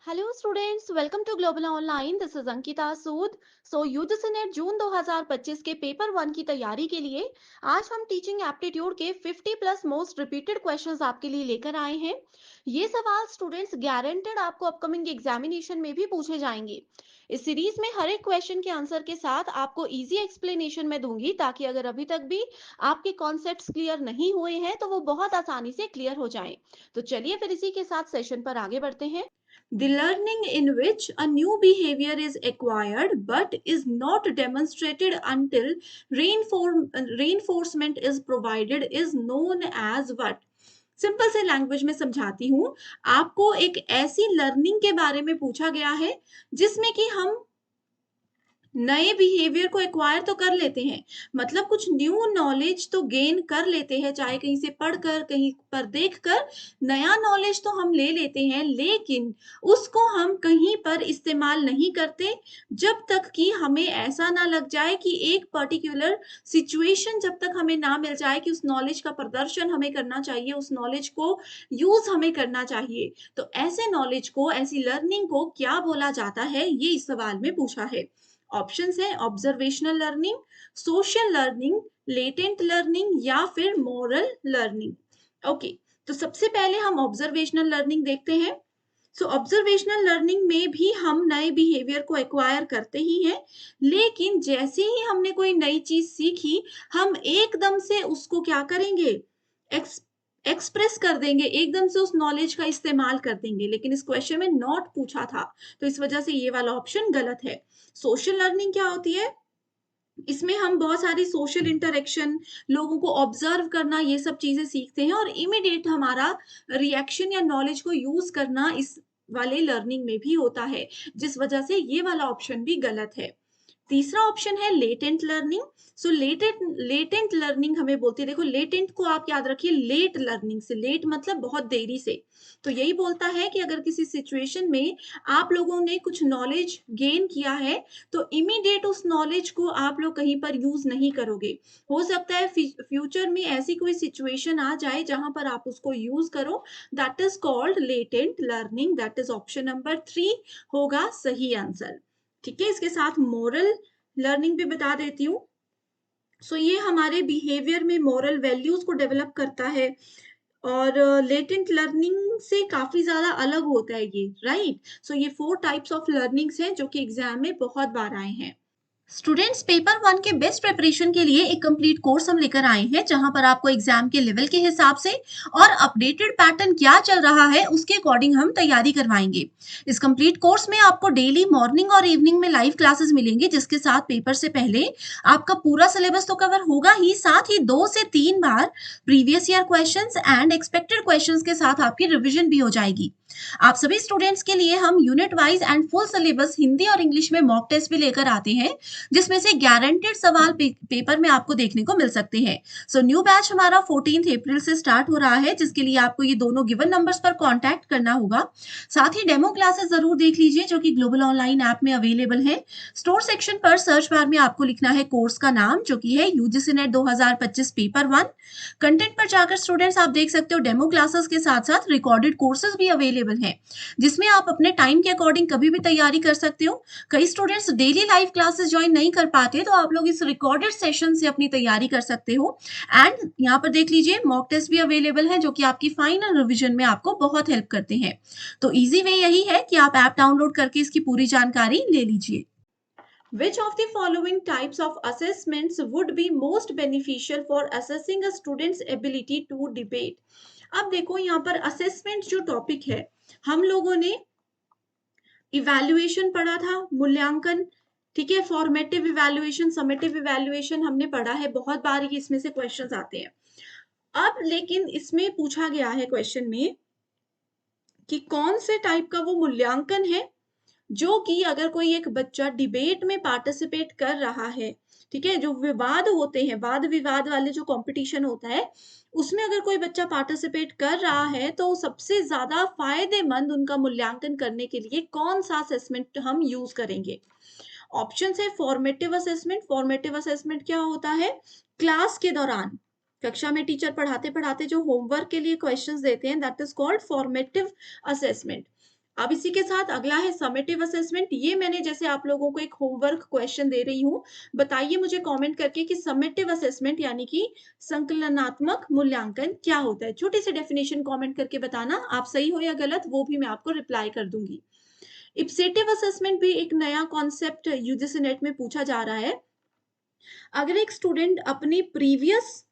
Hello students, welcome to Global Online. This is Ankita Sood. So UGC NET June 2025 के paper 1 की तैयारी के लिए आज हम टीचिंग एप्टीट्यूड के 50 प्लस मोस्ट रिपीटेड क्वेश्चंस आपके लिए लेकर आए हैं। ये सवाल स्टूडेंट्स गारंटेड आपको अपकमिंग एग्जामिनेशन में भी पूछे जाएंगे। इस सीरीज में हर एक क्वेश्चन के आंसर के साथ आपको इजी एक्सप्लेनेशन में दूंगी, ताकि अगर अभी तक भी आपके कॉन्सेप्ट्स क्लियर नहीं हुए हैं तो वो बहुत आसानी से क्लियर हो जाएं। तो चलिए फिर इसी के साथ सेशन पर आगे बढ़ते हैं। The learning in which a new behavior is acquired but is not demonstrated until reinforcement is provided is known as what? Simple से लैंग्वेज में समझाती हूँ। आपको एक ऐसी लर्निंग के बारे में पूछा गया है जिसमें कि हम नए बिहेवियर को एक्वायर तो कर लेते हैं, मतलब कुछ न्यू नॉलेज तो गेन कर लेते हैं, चाहे कहीं से पढ़कर कहीं पर देखकर नया नॉलेज तो हम ले लेते हैं, लेकिन उसको हम कहीं पर इस्तेमाल नहीं करते जब तक कि हमें ऐसा ना लग जाए कि एक पर्टिकुलर सिचुएशन जब तक हमें ना मिल जाए कि उस नॉलेज का प्रदर्शन हमें करना चाहिए, उस नॉलेज को यूज हमें करना चाहिए। तो ऐसे नॉलेज को, ऐसी लर्निंग को क्या बोला जाता है, ये इस सवाल में पूछा है। ऑप्शंस हैं observational learning, social learning, latent learning या फिर मोरल लर्निंग। ओके, तो सबसे पहले हम ऑब्जर्वेशनल लर्निंग देखते हैं। सो ऑब्जर्वेशनल लर्निंग में भी हम नए बिहेवियर को एक्वायर करते ही हैं, लेकिन जैसे ही हमने कोई नई चीज सीखी हम एकदम से उसको क्या करेंगे, एक्सप्रेस कर देंगे, एकदम से उस नॉलेज का इस्तेमाल कर देंगे। लेकिन इस क्वेश्चन में नॉट पूछा था, तो इस वजह से ये वाला ऑप्शन गलत है। सोशल लर्निंग क्या होती है? इसमें हम बहुत सारी सोशल इंटरेक्शन, लोगों को ऑब्जर्व करना, ये सब चीजें सीखते हैं और इमीडिएट हमारा रिएक्शन या नॉलेज को यूज करना इस वाले लर्निंग में भी होता है, जिस वजह से ये वाला ऑप्शन भी गलत है। तीसरा ऑप्शन है लेटेंट लर्निंग। सो लेटेंट लर्निंग हमें बोलती है, देखो लेटेंट को आप याद रखिए लेट लर्निंग से, लेट मतलब बहुत देरी से। तो यही बोलता है कि अगर किसी सिचुएशन में आप लोगों ने कुछ नॉलेज गेन किया है तो इमीडिएट उस नॉलेज को आप लोग कहीं पर यूज नहीं करोगे। हो सकता है फ्यूचर में ऐसी कोई सिचुएशन आ जाए जहां पर आप उसको यूज करो। That is called latent learning. That is option number 3 होगा सही आंसर। ठीक है, इसके साथ मोरल लर्निंग भी बता देती हूँ। सो ये हमारे बिहेवियर में मोरल वैल्यूज को डेवलप करता है और लेटेंट लर्निंग से काफी ज्यादा अलग होता है ये, राइट। सो ये 4 टाइप्स ऑफ लर्निंग्स हैं जो कि एग्जाम में बहुत बार आए हैं। स्टूडेंट्स, पेपर 1 के बेस्ट प्रिपरेशन के लिए एक कंप्लीट कोर्स हम लेकर आए हैं, जहां पर आपको एग्जाम के लेवल के हिसाब से और अपडेटेड पैटर्न क्या चल रहा है उसके अकॉर्डिंग हम तैयारी करवाएंगे। इस कंप्लीट कोर्स में आपको डेली मॉर्निंग और इवनिंग में लाइव क्लासेस मिलेंगे, जिसके साथ पेपर से पहले आपका पूरा सिलेबस तो कवर होगा ही, साथ ही 2 से 3 बार previous year questions and expected questions के साथ आपकी रिविजन भी हो जाएगी। आप सभी स्टूडेंट्स के लिए हम unit wise and full syllabus Hindi और इंग्लिश में मॉक टेस्ट भी लेकर आते हैं, जिसमें से गारंटेड सवाल पेपर में आपको देखने को मिल सकते हैं। सो न्यू बैच हमारा 14 अप्रैल से स्टार्ट हो रहा है, जिसके लिए आपको ये दोनों गिवन नंबर्स पर कांटेक्ट करना होगा। साथ ही डेमो क्लासेस जरूर देख लीजिए जो कि ग्लोबल ऑनलाइन ऐप में अवेलेबल है। स्टोर सेक्शन पर सर्च बार में आपको लिखना है कोर्स का नाम, जो कि है यूजीसी नेट 2025 पेपर 1। कंटेंट पर जाकर स्टूडेंट्स आप देख सकते हो डेमो क्लासेस के साथ साथ रिकॉर्डेड कोर्सेज भी अवेलेबल है, जिसमें आप अपने टाइम के अकॉर्डिंग कभी भी तैयारी कर सकते हो। कई students daily live classes join नहीं कर पाते, तो आप लोग इस रिकॉर्डेड सेशन से अपनी तैयारी कर सकते हो। एंड यहाँ पर देख लीजिए मॉक टेस्ट भी अवेलेबल है, जो कि आपकी फाइनल रिवीजन में आपको बहुत हेल्प करते हैं। तो इजी वे यही है कि आप ऐप डाउनलोड करके इसकी पूरी जानकारी ले लीजिए। Which of the following types of assessments would be most beneficial for assessing a student's ability to debate? अब देखो यहाँ पर असेसमेंट जो टॉपिक है, हम लोगों ने इवैल्यूएशन पढ़ा था, मूल्यांकन, ठीक है, फॉर्मेटिव इवैल्यूएशन, समेटिव इवैल्यूएशन हमने पढ़ा है, बहुत बार ही इसमें से क्वेश्चंस आते हैं। अब लेकिन इसमें पूछा गया है क्वेश्चन में कि कौन से टाइप का वो मूल्यांकन है जो कि अगर कोई एक बच्चा डिबेट में पार्टिसिपेट कर रहा है, ठीक है, जो विवाद होते हैं, वाद विवाद वाले जो कंपटीशन होता है, उसमें अगर कोई बच्चा पार्टिसिपेट कर रहा है तो सबसे ज्यादा फायदेमंद उनका मूल्यांकन करने के लिए कौन सा असेसमेंट हम यूज करेंगे। ऑप्शन है फॉर्मेटिव असेसमेंट। फॉर्मेटिव असेसमेंट क्या होता है? क्लास के दौरान, कक्षा में टीचर पढ़ाते पढ़ाते जो होमवर्क के लिए क्वेश्चंस देते हैं, that is called formative assessment. अब इसी के साथ अगला है समेटिव असेसमेंट। ये मैंने जैसे आप लोगों को एक होमवर्क क्वेश्चन दे रही हूँ, बताइए मुझे कमेंट करके कि समेटिव असेसमेंट यानी कि संकलनात्मक मूल्यांकन क्या होता है। छोटी सी डेफिनेशन कमेंट करके बताना, आप सही हो या गलत वो भी मैं आपको रिप्लाई कर दूंगी। इप्सेटिव असेसमेंट भी एक नया कॉन्सेप्ट यूजीसी नेट में पूछा जा रहा है। अगर एक स्टूडेंट अपनी प्रीवियस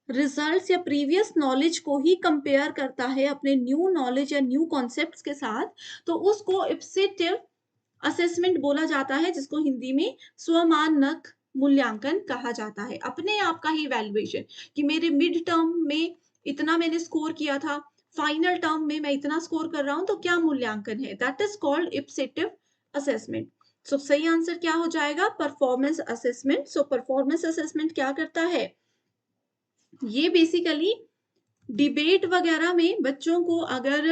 रिजल्ट्स या प्रीवियस नॉलेज को ही कंपेयर करता है अपने न्यू नॉलेज या न्यू कॉन्सेप्ट्स के साथ, तो उसको इप्सेटिव असेसमेंट बोला जाता है, जिसको हिंदी में स्वमानक मूल्यांकन कहा जाता है। अपने आप का ही वैल्यूएशन कि मेरे मिड टर्म में इतना मैंने स्कोर किया था, फाइनल टर्म में मैं इतना स्कोर कर रहा हूं, तो क्या मूल्यांकन है, दैट इज कॉल्ड इप्सेटिव असेसमेंट। सो सही आंसर क्या हो जाएगा, performance assessment. So performance assessment क्या करता है, ये बेसिकली डिबेट वगैरह में बच्चों को अगर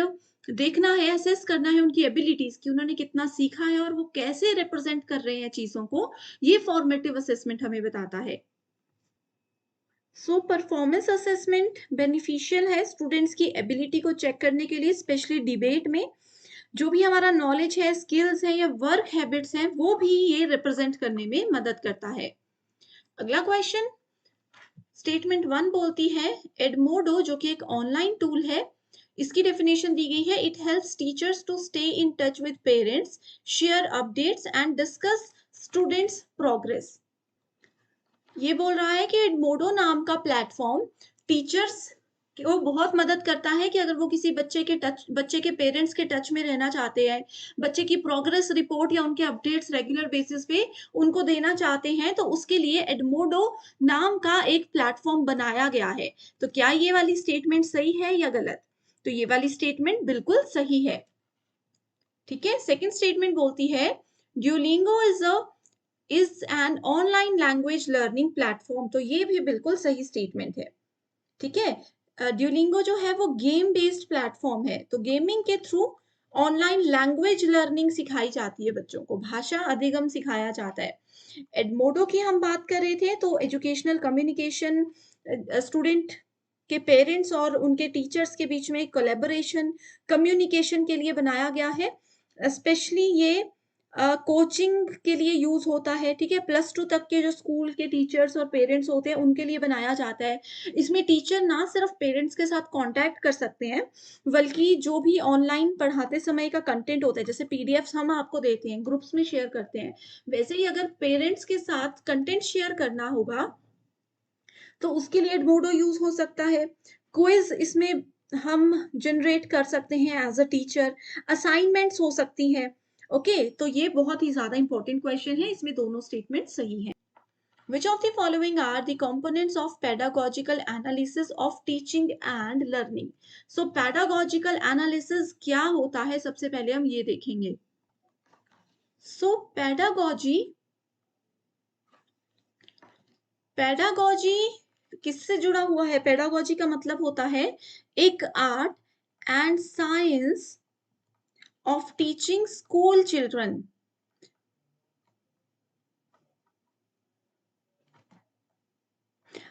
देखना है, असेस करना है उनकी एबिलिटीज कि उन्होंने कितना सीखा है और वो कैसे रिप्रेजेंट कर रहे हैं चीजों को, ये फॉर्मेटिव असेसमेंट हमें बताता है। सो परफॉर्मेंस असेसमेंट बेनिफिशियल है स्टूडेंट्स की एबिलिटी को चेक करने के लिए, स्पेशली डिबेट में जो भी हमारा नॉलेज है, स्किल्स है या वर्क हैबिट्स हैं, वो भी ये रिप्रेजेंट करने में मदद करता है। अगला क्वेश्चन, स्टेटमेंट 1 बोलती है एडमोडो जो कि एक ऑनलाइन टूल है, इसकी डेफिनेशन दी गई है, it helps teachers to stay in touch with parents, share updates and discuss students progress. ये बोल रहा है कि एडमोडो नाम का प्लेटफॉर्म टीचर्स को बहुत मदद करता है कि अगर वो किसी बच्चे के पेरेंट्स के टच में रहना चाहते हैं, बच्चे की प्रोग्रेस रिपोर्ट या उनके अपडेट्स रेगुलर बेसिस पे उनको देना चाहते हैं, तो उसके लिए एडमोडो नाम का एक प्लेटफॉर्म बनाया गया है। तो क्या ये वाली स्टेटमेंट सही है या गलत, तो ये वाली स्टेटमेंट बिल्कुल सही है। ठीक है, सेकेंड स्टेटमेंट बोलती है Duolingo is an online language learning platform, तो ये भी बिल्कुल सही स्टेटमेंट है। ठीक है, ड्यूलिंगो जो है वो गेम बेस्ड प्लेटफॉर्म है, तो गेमिंग के थ्रू ऑनलाइन लैंग्वेज लर्निंग सिखाई जाती है, बच्चों को भाषा अधिगम सिखाया जाता है। एडमोडो की हम बात कर रहे थे, तो एजुकेशनल कम्युनिकेशन, स्टूडेंट के पेरेंट्स और उनके टीचर्स के बीच में कोलैबोरेशन, कम्युनिकेशन के लिए बनाया गया है। स्पेशली ये कोचिंग के लिए यूज होता है। ठीक है, +2 तक के जो स्कूल के टीचर्स और पेरेंट्स होते हैं उनके लिए बनाया जाता है। इसमें टीचर ना सिर्फ पेरेंट्स के साथ कांटेक्ट कर सकते हैं, बल्कि जो भी ऑनलाइन पढ़ाते समय का कंटेंट होता है, जैसे पीडीएफ्स हम आपको देते हैं, ग्रुप्स में शेयर करते हैं, वैसे ही अगर पेरेंट्स के साथ कंटेंट शेयर करना होगा तो उसके लिए एडमोडो यूज हो सकता है। क्विज इसमें हम जनरेट कर सकते हैं एज अ टीचर, असाइनमेंट्स हो सकती हैं। ओके, तो ये बहुत ही ज्यादा इंपॉर्टेंट क्वेश्चन है, इसमें दोनों स्टेटमेंट सही हैं। Which of the following are the components of pedagogical analysis of teaching and learning? So pedagogical analysis क्या होता है, सबसे पहले हम ये देखेंगे। So पेडागॉजी किससे जुड़ा हुआ है, पेडागॉजी का मतलब होता है एक art and science of teaching school children.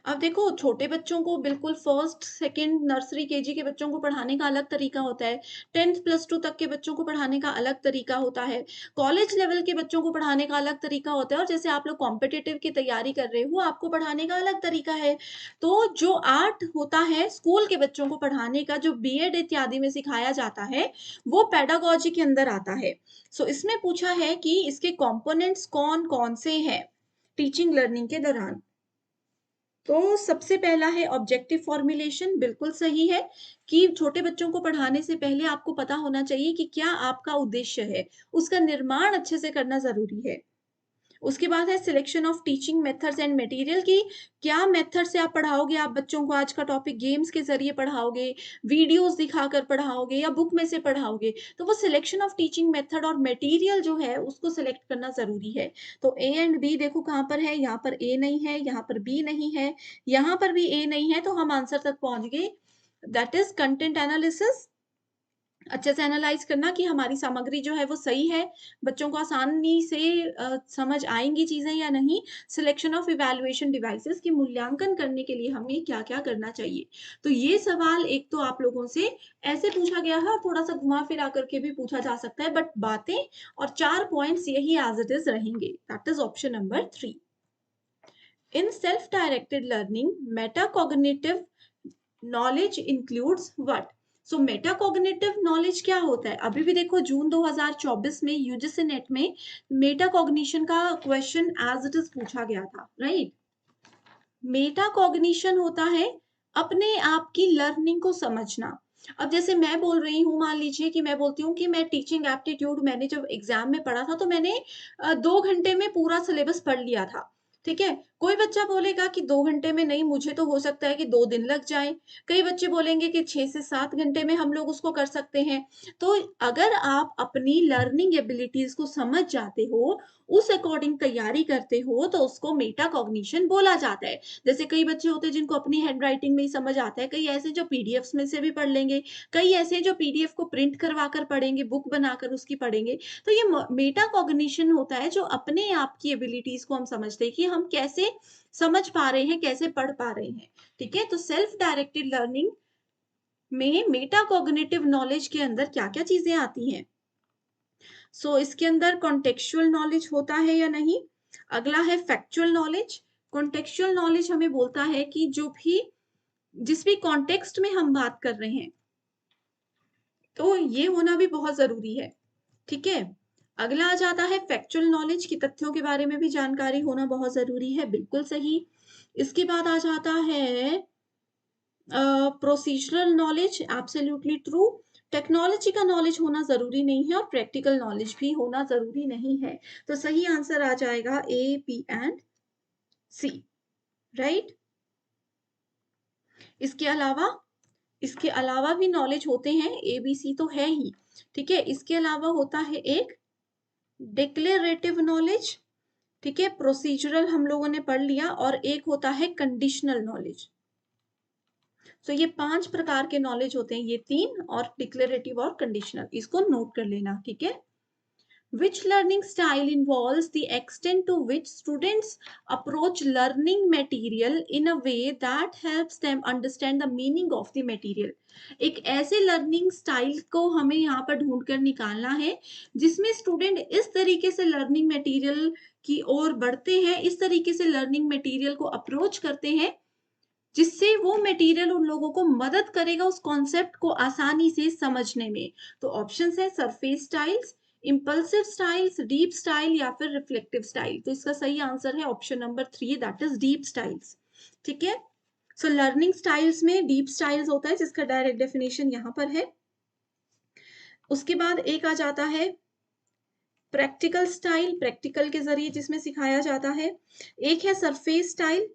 अब देखो, छोटे बच्चों को बिल्कुल फर्स्ट सेकंड नर्सरी केजी के बच्चों को पढ़ाने का अलग तरीका होता है, 10th +2 तक के बच्चों को पढ़ाने का अलग तरीका होता है, कॉलेज लेवल के बच्चों को पढ़ाने का अलग तरीका होता है, और जैसे आप लोग कॉम्पिटिटिव की तैयारी कर रहे हो आपको पढ़ाने का अलग तरीका है। तो जो आर्ट होता है स्कूल के बच्चों को पढ़ाने का, जो बीएड इत्यादि में सिखाया जाता है, वो पेडागॉजी के अंदर आता है। सो इसमें पूछा है कि इसके कॉम्पोनेंट्स कौन कौन से हैं टीचिंग लर्निंग के दौरान। तो सबसे पहला है ऑब्जेक्टिव फॉर्मुलेशन, बिल्कुल सही है कि छोटे बच्चों को पढ़ाने से पहले आपको पता होना चाहिए कि क्या आपका उद्देश्य है, उसका निर्माण अच्छे से करना जरूरी है। उसके बाद है selection of teaching methods and material की, क्या मेथड से आप पढ़ाओगे, आप बच्चों को आज का टॉपिक गेम्स के जरिए पढ़ाओगे, वीडियोस दिखाकर पढ़ाओगे या बुक में से पढ़ाओगे, तो वो सिलेक्शन ऑफ टीचिंग मेथड और मटेरियल जो है उसको सिलेक्ट करना जरूरी है। तो ए एंड बी देखो कहाँ पर है, यहाँ पर ए नहीं है, यहाँ पर बी नहीं है, यहाँ पर भी ए नहीं है, तो हम आंसर तक पहुंच गए, दैट इज कंटेंट एनालिसिस अच्छे से एनालाइज करना कि हमारी सामग्री जो है वो सही है, बच्चों को आसानी से समझ आएँगी चीज़ें या नहीं। सिलेक्शन ऑफ इवैल्यूएशन डिवाइसेज़ की मूल्यांकन करने के लिए हमें क्या-क्या करना चाहिए। तो ये सवाल एक तो आप लोगों से ऐसे पूछा गया है और थोड़ा-सा घुमा-फिरा करके भी पूछा जा सकता है, बट बातें और 4 पॉइंट्स यही एज़ इट इज़ रहेंगे। That is option number 3। In self directed learning metacognitive knowledge includes what? So metacognitive knowledge क्या होता है? अभी भी देखो जून 2024 में यूजीसी नेट में मेटाकॉग्निशन का क्वेश्चन एज इट इज पूछा गया था, राइट? मेटाकॉग्निशन होता है अपने आप की लर्निंग को समझना। अब जैसे मैं बोल रही हूँ, मान लीजिए कि मैं बोलती हूँ कि मैं टीचिंग एप्टीट्यूड मैंने जब एग्जाम में पढ़ा था तो मैंने 2 घंटे में पूरा सिलेबस पढ़ लिया था। ठीक है, कोई बच्चा बोलेगा कि 2 घंटे में नहीं, मुझे तो हो सकता है कि 2 दिन लग जाए। कई बच्चे बोलेंगे कि 6 से 7 घंटे में हम लोग उसको कर सकते हैं। तो अगर आप अपनी लर्निंग एबिलिटीज को समझ जाते हो, उस अकॉर्डिंग तैयारी करते हो, तो उसको मेटा कॉग्निशन बोला जाता है। जैसे कई बच्चे होते हैं जिनको अपनी हैंडराइटिंग में ही समझ आता है, कई ऐसे जो पीडीएफ्स में से भी पढ़ लेंगे, कई ऐसे जो पीडीएफ को प्रिंट करवा कर पढ़ेंगे, बुक बनाकर उसकी पढ़ेंगे। तो ये मेटा कॉग्निशन होता है जो अपने आप की एबिलिटीज को हम समझते हैं कि हम कैसे समझ पा रहे हैं, कैसे पढ़ पा रहे हैं। ठीक है, तो सेल्फ डायरेक्टेड लर्निंग में मेटा कॉग्निटिव नॉलेज के अंदर क्या क्या चीजें आती हैं? सो इसके अंदर कॉन्टेक्चुअल नॉलेज होता है या नहीं? अगला है फैक्चुअल नॉलेज। कॉन्टेक्चुअल नॉलेज हमें बोलता है कि जो भी जिस भी कॉन्टेक्स्ट में हम बात कर रहे हैं, तो ये होना भी बहुत जरूरी है। ठीक है, अगला आ जाता है फैक्चुअल नॉलेज की तथ्यों के बारे में भी जानकारी होना बहुत जरूरी है, बिल्कुल सही। इसके बाद आ जाता है procedural knowledge, absolutely true. Technology का नॉलेज होना जरूरी नहीं है और प्रैक्टिकल नॉलेज भी होना जरूरी नहीं है। तो सही आंसर आ जाएगा ए, बी एंड सी, राइट? इसके अलावा भी नॉलेज होते हैं, ए बी सी तो है ही। ठीक है, इसके अलावा होता है एक डिक्लेरेटिव नॉलेज। ठीक है, प्रोसीजरल हम लोगों ने पढ़ लिया, और एक होता है कंडीशनल नॉलेज। तो ये 5 प्रकार के नॉलेज होते हैं, ये 3, और डिक्लेरेटिव और कंडीशनल, इसको नोट कर लेना। ठीक है, which learning style involves the extent to which students approach learning material in a way that helps them understand the meaning of the material? एक ऐसे लर्निंग स्टाइल को हमें यहाँ पर ढूंढ कर निकालना है जिसमें स्टूडेंट इस तरीके से लर्निंग मटेरियल की ओर बढ़ते हैं, इस तरीके से लर्निंग मटेरियल को अप्रोच करते हैं जिससे वो मटेरियल उन लोगों को मदद करेगा उस कॉन्सेप्ट को आसानी से समझने में। तो ऑप्शंस है surface styles, impulsive styles, deep style या फिर रिफ्लेक्टिव स्टाइल। तो इसका सही आंसर है option number 3, that is deep styles. ठीक है, सो लर्निंग स्टाइल्स में डीप स्टाइल्स होता है जिसका डायरेक्ट डेफिनेशन यहाँ पर है। उसके बाद एक आ जाता है प्रैक्टिकल स्टाइल, प्रैक्टिकल के जरिए जिसमें सिखाया जाता है। एक है सरफेस स्टाइल।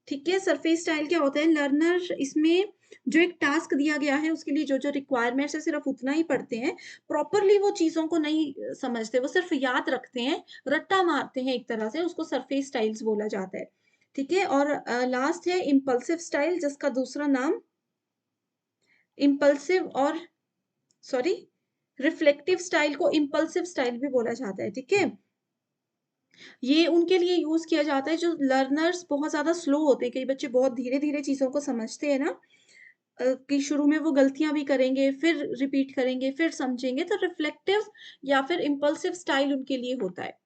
ठीक है, सरफेस स्टाइल क्या होता है? लर्नर इसमें जो एक टास्क दिया गया है उसके लिए जो जो रिक्वायरमेंट्स है सिर्फ उतना ही पढ़ते हैं, प्रॉपरली वो चीजों को नहीं समझते, वो सिर्फ याद रखते हैं, रट्टा मारते हैं एक तरह से, उसको सरफेस स्टाइल्स बोला जाता है। ठीक है, और लास्ट है इम्पल्सिव स्टाइल, जिसका दूसरा नाम इम्पल्सिव और सॉरी रिफ्लेक्टिव स्टाइल को इम्पल्सिव स्टाइल भी बोला जाता है। ठीक है, ये उनके लिए यूज किया जाता है जो लर्नर्स बहुत ज्यादा स्लो होते हैं। कई बच्चे बहुत धीरे धीरे चीजों को समझते हैं ना, कि शुरू में वो गलतियां भी करेंगे, फिर रिपीट करेंगे, फिर समझेंगे, तो रिफ्लेक्टिव या फिर इम्पल्सिव स्टाइल उनके लिए होता है।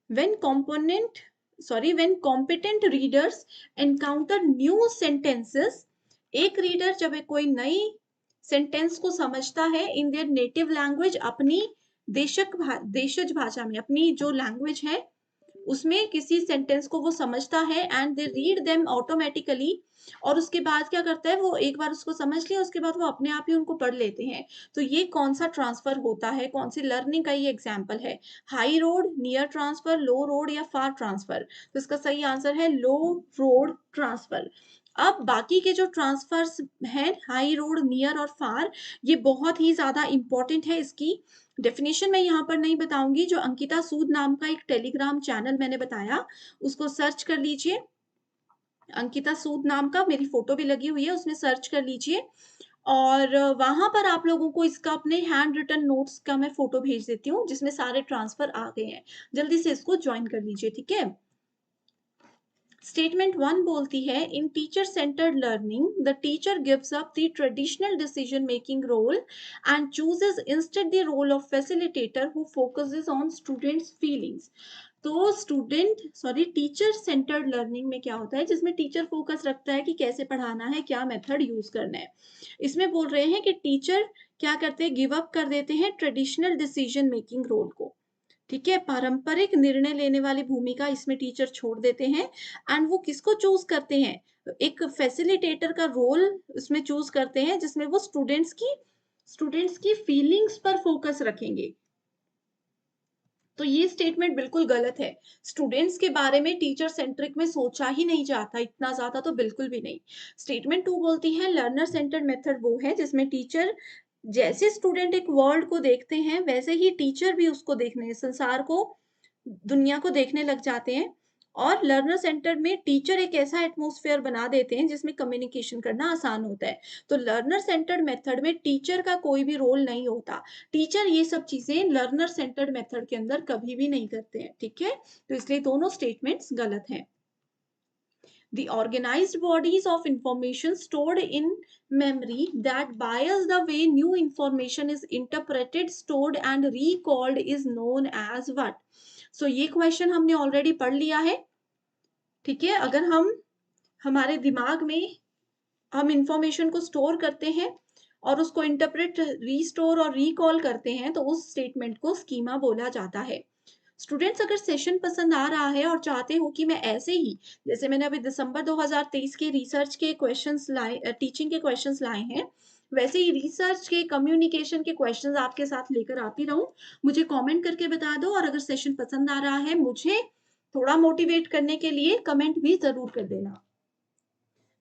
when component when competent readers encounter new sentences, एक रीडर जब कोई नई सेंटेंस को समझता है इन देयर नेटिव लैंग्वेज, अपनी देशज भाषा में, अपनी जो लैंग्वेज है उसमें किसी सेंटेंस को वो समझता है, and they read them automatically, और उसके बाद क्या करता है, वो एक बार उसको समझ लिया उसके बाद वो अपने आप ही उनको पढ़ लेते हैं। तो ये कौन सा ट्रांसफर होता है, कौन सी लर्निंग का ये एग्जाम्पल है? हाई रोड, नियर ट्रांसफर, लो रोड या फार ट्रांसफर? तो इसका सही आंसर है लो रोड ट्रांसफर। अब बाकी के जो ट्रांसफर्स हैं, हाई रोड, नियर और फार, ये बहुत ही ज्यादा इंपॉर्टेंट है। इसकी डेफिनेशन मैं यहाँ पर नहीं बताऊंगी, जो अंकिता सूद नाम का एक टेलीग्राम चैनल मैंने बताया उसको सर्च कर लीजिए। अंकिता सूद नाम का, मेरी फोटो भी लगी हुई है, उसमें सर्च कर लीजिए। और वहाँ पर आप लोगों को इसका अपने हैंड रिटन नोट्स का मैं फ़ोटो भेज देती हूँ, जिसमें सारे ट्रांसफ़र आ गए हैं। जल्दी से इसको जॉइन कर लीजिए, ठीक है? स्टेटमेंट 1 बोलती है, in teacher centered learning the teacher gives up the traditional decision making role and chooses instead the role of facilitator who focuses on students feelings. तो टीचर सेंटर्ड लर्निंग में क्या होता है, जिसमें टीचर फोकस रखता है कि कैसे पढ़ाना है, क्या मेथड यूज करना है। इसमें बोल रहे हैं कि टीचर क्या करते हैं, गिव अप कर देते हैं ट्रेडिशनल डिसीजन मेकिंग रोल को, ठीक है, पारंपरिक निर्णय लेने वाली भूमिका इसमें टीचर छोड़ देते हैं एंड वो किसको चूज करते हैं, एक फैसिलिटेटर का रोल उसमें चूज करते हैं, जिसमें वो स्टूडेंट्स की फीलिंग्स पर फोकस रखेंगे। तो ये स्टेटमेंट बिल्कुल गलत है। स्टूडेंट्स के बारे में टीचर सेंट्रिक में सोचा ही नहीं जाता, इतना ज्यादा तो बिल्कुल भी नहीं। स्टेटमेंट 2 बोलती है, लर्नर सेंटर्ड मेथड वो है जिसमें टीचर जैसे स्टूडेंट एक वर्ल्ड को देखते हैं, वैसे ही टीचर भी उसको देखने, संसार को, दुनिया को देखने लग जाते हैं। और लर्नर सेंटर में टीचर एक ऐसा एटमॉस्फेयर बना देते हैं जिसमें कम्युनिकेशन करना आसान होता है। तो लर्नर सेंटर्ड मेथड में टीचर का कोई भी रोल नहीं होता। टीचर ये सब चीजें लर्नर सेंटर्ड मेथड के अंदर कभी भी नहीं करते हैं, ठीक है? तो इसलिए दोनों स्टेटमेंट्स गलत हैं। The organized bodies of information stored in memory that bias the way new information is interpreted, stored and recalled is known as what? So ये क्वेश्चन हमने ऑलरेडी पढ़ लिया है, ठीक है? अगर हमारे दिमाग में हम इंफॉर्मेशन को स्टोर करते हैं और उसको इंटरप्रेट, रीस्टोर और रिकॉल करते हैं, तो उस स्टेटमेंट को स्कीमा बोला जाता है। स्टूडेंट्स, अगर सेशन पसंद आ रहा है और चाहते हो कि मैं ऐसे ही, जैसे मैंने अभी दिसंबर 2023 के रिसर्च के क्वेश्चंस लाए, टीचिंग के क्वेश्चंस लाए हैं, वैसे ही रिसर्च के, कम्युनिकेशन के क्वेश्चंस आपके साथ लेकर आती रहूं, मुझे कमेंट करके बता दो। और अगर सेशन पसंद आ रहा है, मुझे थोड़ा मोटिवेट करने के लिए कमेंट भी जरूर कर देना।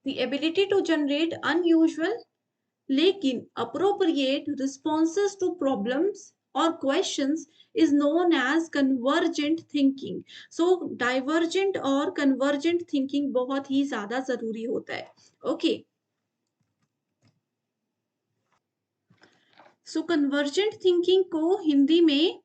The ability to generate unusual लेकिन appropriate responses to problems or questions is known as convergent thinking. So divergent और convergent thinking बहुत ही ज्यादा जरूरी होता है। Okay. So convergent thinking को हिंदी में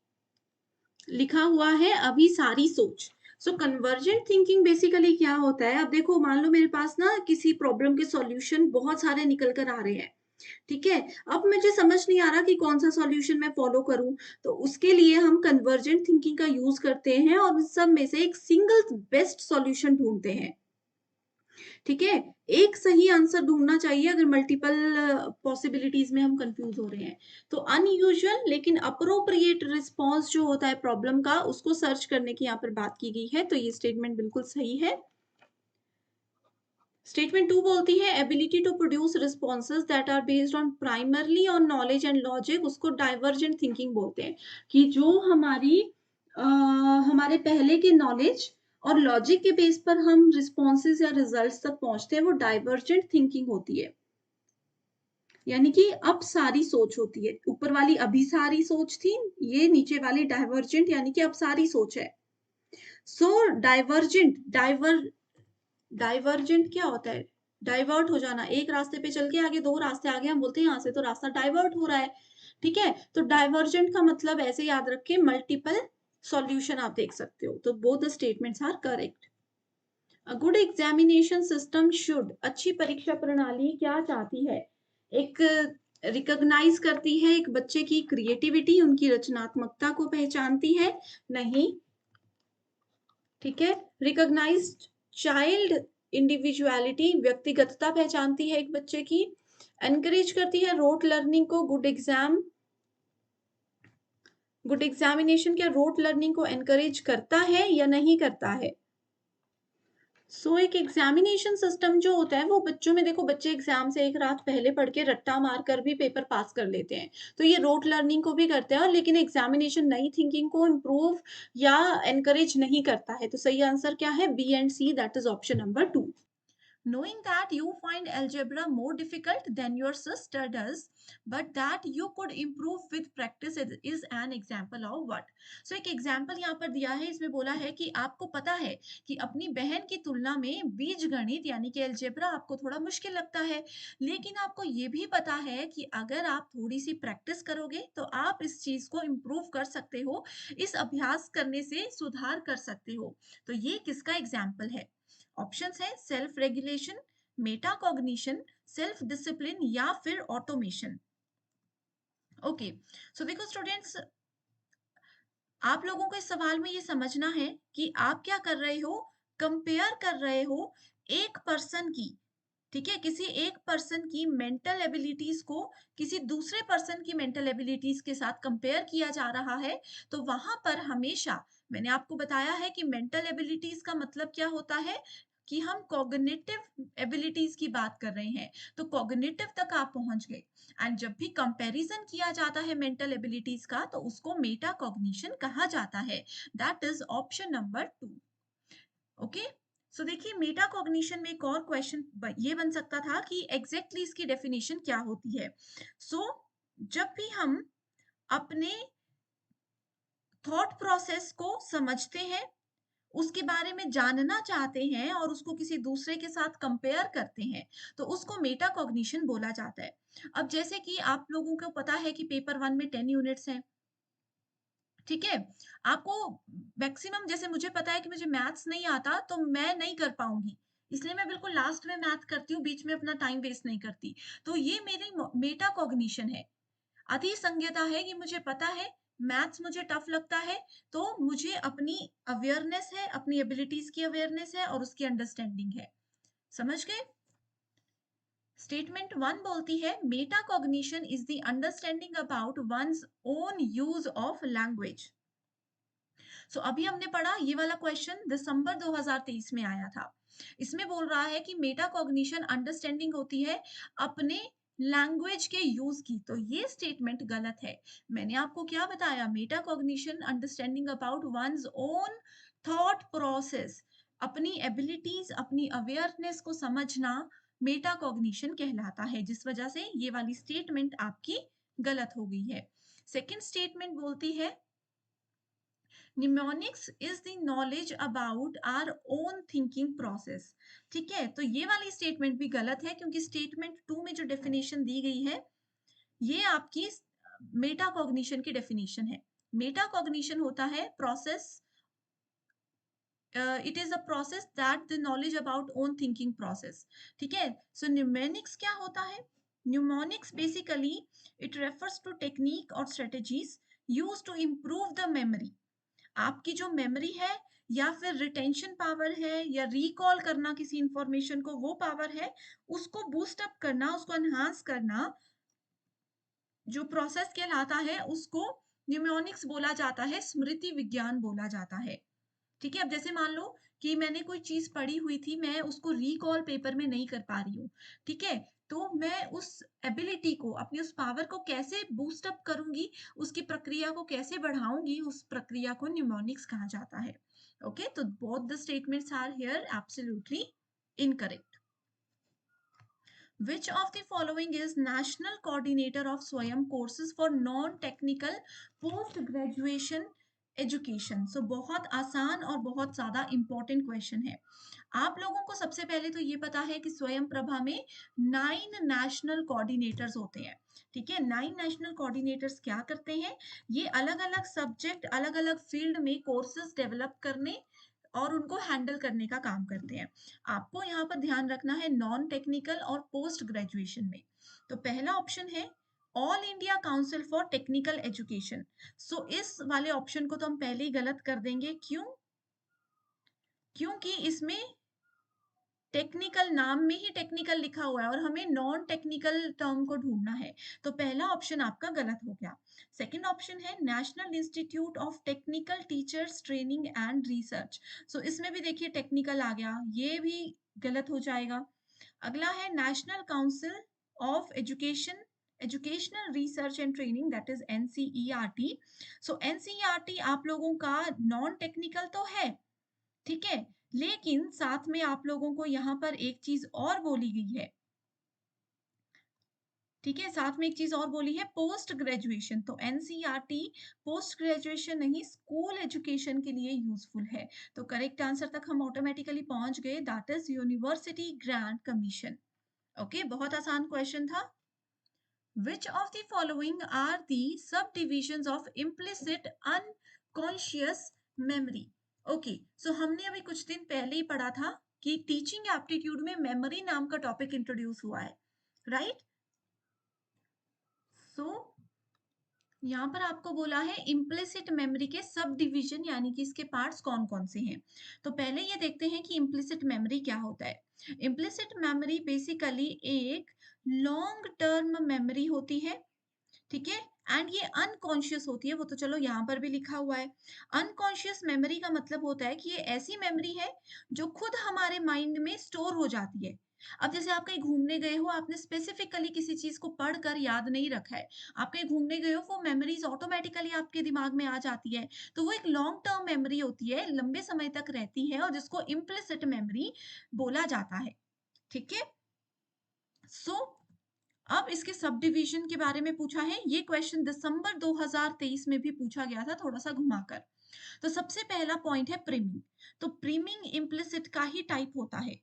लिखा हुआ है अभी सारी सोच। सो कन्वर्जेंट थिंकिंग बेसिकली क्या होता है, अब देखो, मान लो मेरे पास ना किसी प्रॉब्लम के सॉल्यूशन बहुत सारे निकल कर आ रहे हैं, ठीक है? अब मुझे समझ नहीं आ रहा कि कौन सा सॉल्यूशन मैं फॉलो करूं, तो उसके लिए हम कन्वर्जेंट थिंकिंग का यूज करते हैं और उन सब में से एक सिंगल बेस्ट सॉल्यूशन ढूंढते हैं, ठीक है? एक सही आंसर ढूंढना चाहिए अगर मल्टीपल पॉसिबिलिटीज में हम कंफ्यूज हो रहे हैं। तो अनयूजुअल लेकिन अप्रोप्रिएट रिस्पॉन्स जो होता है प्रॉब्लम का, उसको सर्च करने की यहाँ पर बात की गई है। तो ये स्टेटमेंट बिल्कुल सही है। स्टेटमेंट 2 बोलती है, ability to produce responses that are based on primarily on knowledge and logic, उसको डाइवर्जेंट थिंकिंग बोलते हैं। कि जो हमारे पहले के नॉलेज और लॉजिक के बेस पर हम रिस्पॉन्सेज या रिजल्ट्स तक पहुंचते हैं, वो डाइवर्जेंट थिंकिंग होती है। यानी कि अब सारी सोच होती है, ऊपर वाली अभी सारी सोच थी, ये नीचे वाली डाइवर्जेंट यानी कि अब सारी सोच है। सो डाइवर्जेंट क्या होता है? डाइवर्ट हो जाना, एक रास्ते पे चल के आगे दो रास्ते आगे हम बोलते हैं यहाँ से तो रास्ता डाइवर्ट हो रहा है, ठीक है? तो डाइवर्जेंट का मतलब ऐसे याद रखे, मल्टीपल सॉल्यूशन आप देख सकते हो। तो both the statements are correct. A good examination system should, अच्छी परीक्षा प्रणाली क्या चाहती है? एक रिकॉग्नाइज करती है एक बच्चे की क्रिएटिविटी, उनकी रचनात्मकता को पहचानती है? नहीं, ठीक है? रिकॉग्नाइज्ड चाइल्ड इंडिविजुअलिटी, व्यक्तिगतता पहचानती है एक बच्चे की। एनकरेज करती है रोट लर्निंग को, गुड एग्जामिनेशन क्या रोट लर्निंग को एनकरेज करता है या नहीं करता है? एक एग्जामिनेशन सिस्टम जो होता है वो बच्चों में, देखो, बच्चे एग्जाम से एक रात पहले पढ़ के रट्टा मार कर भी पेपर पास कर लेते हैं, तो ये रोट लर्निंग को भी करते हैं, लेकिन एग्जामिनेशन नई थिंकिंग को इम्प्रूव या एनकरेज नहीं करता है। तो सही आंसर क्या है? B and C, that is option number 2। knowing that you find algebra more difficult than your sister does, but that you could improve with practice is an example of what? So एक example यहाँ पर दिया है, इसमें बोला है कि आपको पता है कि अपनी बहन की तुलना में बीज गणित यानी कि अलजेब्रा आपको थोड़ा मुश्किल लगता है, लेकिन आपको ये भी पता है कि अगर आप थोड़ी सी प्रैक्टिस करोगे तो आप इस चीज को इम्प्रूव कर सकते हो, इस अभ्यास करने से सुधार कर सकते हो। तो ये किसका एग्जाम्पल है? ऑप्शंस है self regulation, Meta cognition, self discipline या फिर ऑटोमेशन। ओके, सो देखो स्टूडेंट्स, आप लोगों को इस सवाल में ये समझना है कि आप क्या कर रहे हो, कंपेयर कर रहे हो एक पर्सन की, ठीक है, किसी एक पर्सन की मेंटल एबिलिटीज को किसी दूसरे पर्सन की मेंटल एबिलिटीज के साथ कंपेयर किया जा रहा है। तो वहां पर हमेशा मैंने आपको बताया है कि मेंटल एबिलिटीज का मतलब क्या होता है, कि हम कॉग्निटिव एबिलिटीज की बात कर रहे हैं, तो कॉग्निटिव तक आप पहुंच गए। एंड जब भी कंपैरिजन किया जाता है मेंटल एबिलिटीज का, तो उसको मेटा कॉग्निशन कहा जाता है। That is option number 2। Okay, so देखिए मेटा कॉग्निशन में एक और क्वेश्चन ये बन सकता था कि एग्जैक्टली इसकी डेफिनेशन क्या होती है। जब भी हम अपने थॉट प्रोसेस को समझते हैं, उसके बारे में जानना चाहते हैं और उसको किसी दूसरे के साथ कंपेयर करते हैं, तो उसको मेटा कॉग्निशन बोला जाता है। अब जैसे कि आप लोगों को पता है कि पेपर 1 में 10 यूनिट्स हैं, ठीक है, आपको मैक्सिमम, जैसे मुझे पता है कि मुझे मैथ्स नहीं आता तो मैं नहीं कर पाऊंगी, इसलिए मैं बिल्कुल लास्ट में मैथ करती हूँ, बीच में अपना टाइम वेस्ट नहीं करती। तो ये मेरी मेटा कॉग्निशन है, अति संज्ञता है कि मुझे पता है मैथ्स मुझे टफ लगता है, तो मुझे अपनी अवेयरनेस है, अपनी एबिलिटीज की अवेयरनेस है और उसकी अंडरस्टैंडिंग है। समझ गए? स्टेटमेंट 1 बोलती है meta cognition is the understanding about one's own use of language. So अभी हमने पढ़ा ये वाला क्वेश्चन दिसंबर 2023 में आया था। इसमें बोल रहा है कि मेटा कॉग्निशन अंडरस्टैंडिंग होती है अपने लैंग्वेज के यूज की, तो ये स्टेटमेंट गलत है। मैंने आपको क्या बताया, Meta cognition understanding about one's own thought process, अपनी एबिलिटीज, अपनी अवेयरनेस को समझना मेटा कॉग्निशन कहलाता है, जिस वजह से ये वाली स्टेटमेंट आपकी गलत हो गई है। सेकेंड स्टेटमेंट बोलती है mnemonics is the knowledge about our own thinking process. ठीक है, तो ये वाली स्टेटमेंट भी गलत है, क्योंकि स्टेटमेंट 2 में जो डेफिनेशन दी गई है ये आपकी मेटा कॉग्निशन की डेफिनेशन है। मेटा कॉग्निशन होता है process, it is a process that the knowledge about own thinking process. ठीक है, सो न्यूमेनिक्स क्या होता है? Mnemonics basically it refers to technique और strategies use to improve the memory. आपकी जो मेमोरी है या फिर रिटेंशन पावर है या रिकॉल करना किसी इंफॉर्मेशन को, वो पावर है, उसको बूस्ट अप करना, उसको एनहांस करना, जो प्रोसेस कहलाता है उसको न्यूमोनिक्स बोला जाता है, स्मृति विज्ञान बोला जाता है। ठीक है, अब जैसे मान लो कि मैंने कोई चीज पढ़ी हुई थी, मैं उसको रिकॉल पेपर में नहीं कर पा रही हूँ, ठीक है, तो मैं उस एबिलिटी को, अपनी उस पावर को कैसे बूस्ट अप करूंगी, उसकी प्रक्रिया को कैसे बढ़ाऊंगी, उस प्रक्रिया को न्यूमोनिक्स कहा जाता है। ओके, तो both the statements are here absolutely incorrect. Which of the following is national coordinator of Swayam courses for non-technical post graduation education? So बहुत आसान और बहुत ज्यादा इंपॉर्टेंट क्वेश्चन है। आप लोगों को सबसे पहले तो ये पता है कि स्वयं प्रभा में 9 नेशनल कोऑर्डिनेटर्स होते हैं। ठीक है, 9 नेशनल कोऑर्डिनेटर्स क्या करते हैं? ये अलग अलग सब्जेक्ट, अलग अलग फील्ड में कोर्सेज डेवलप करने और उनको हैंडल करने का काम करते हैं। आपको यहाँ पर ध्यान रखना है नॉन टेक्निकल और पोस्ट ग्रेजुएशन में। तो पहला ऑप्शन है all India council for technical education. So इस वाले ऑप्शन को तो हम पहले ही गलत कर देंगे। क्यों? क्योंकि इसमें टेक्निकल, नाम में ही टेक्निकल लिखा हुआ है और हमें नॉन टेक्निकल टर्म को ढूंढना है, तो पहला ऑप्शन आपका गलत हो गया। सेकंड ऑप्शन है national institute of technical teachers training and research. So इसमें भी देखिए टेक्निकल आ गया, ये भी गलत हो जाएगा। अगला है national council of education, educational research and training, that is NCERT। So NCERT आप लोगों का नॉन टेक्निकल तो है, ठीक है, लेकिन साथ में आप लोगों को यहाँ पर एक चीज और बोली गई है, ठीक है, साथ में एक चीज और बोली है पोस्ट ग्रेजुएशन। तो एनसीईआरटी पोस्ट ग्रेजुएशन नहीं, स्कूल एजुकेशन के लिए यूजफुल है। तो करेक्ट आंसर तक हम ऑटोमेटिकली पहुंच गए, that is university grant commission. Okay, बहुत आसान क्वेश्चन था। Which of the following are the subdivisions of implicit unconscious memory? Okay, so हमने अभी कुछ दिन पहले ही पढ़ा था कि टीचिंग एप्टीट्यूड में मेमोरी नाम का टॉपिक इंट्रोड्यूस हुआ है, राइट? सो यहाँ पर आपको बोला है इम्प्लिसिट मेमोरी के सब डिवीजन यानी कि इसके पार्ट्स कौन कौन से हैं। तो पहले ये देखते हैं कि इम्प्लिसिट मेमोरी क्या होता है। इम्प्लिसिट मेमोरी बेसिकली एक लॉन्ग टर्म मेमोरी होती है, ठीक है, एंड ये अनकॉन्शियस होती है, वो तो चलो यहाँ पर भी लिखा हुआ है। अनकॉन्शियस मेमोरी का मतलब होता है कि ये ऐसी मेमोरी है जो खुद हमारे माइंड में स्टोर हो जाती है। अब जैसे आप कहीं घूमने गए हो, आपने स्पेसिफिकली किसी चीज को पढ़कर याद नहीं रखा है, आप कहीं घूमने गए हो, वो मेमोरीज ऑटोमेटिकली आपके दिमाग में आ जाती है, तो वो एक लॉन्ग टर्म मेमोरी होती है, लंबे समय तक रहती है और जिसको इम्प्लिसिट मेमोरी बोला जाता है, ठीक है। सो अब इसके सब डिवीजन के बारे में पूछा है, ये क्वेश्चन दिसंबर 2023 में भी पूछा गया था, थोड़ा सा घुमाकर। तो सबसे पहला पॉइंट है प्रीमिंग। तो प्रीमिंग इम्प्लिसिट का ही टाइप होता है,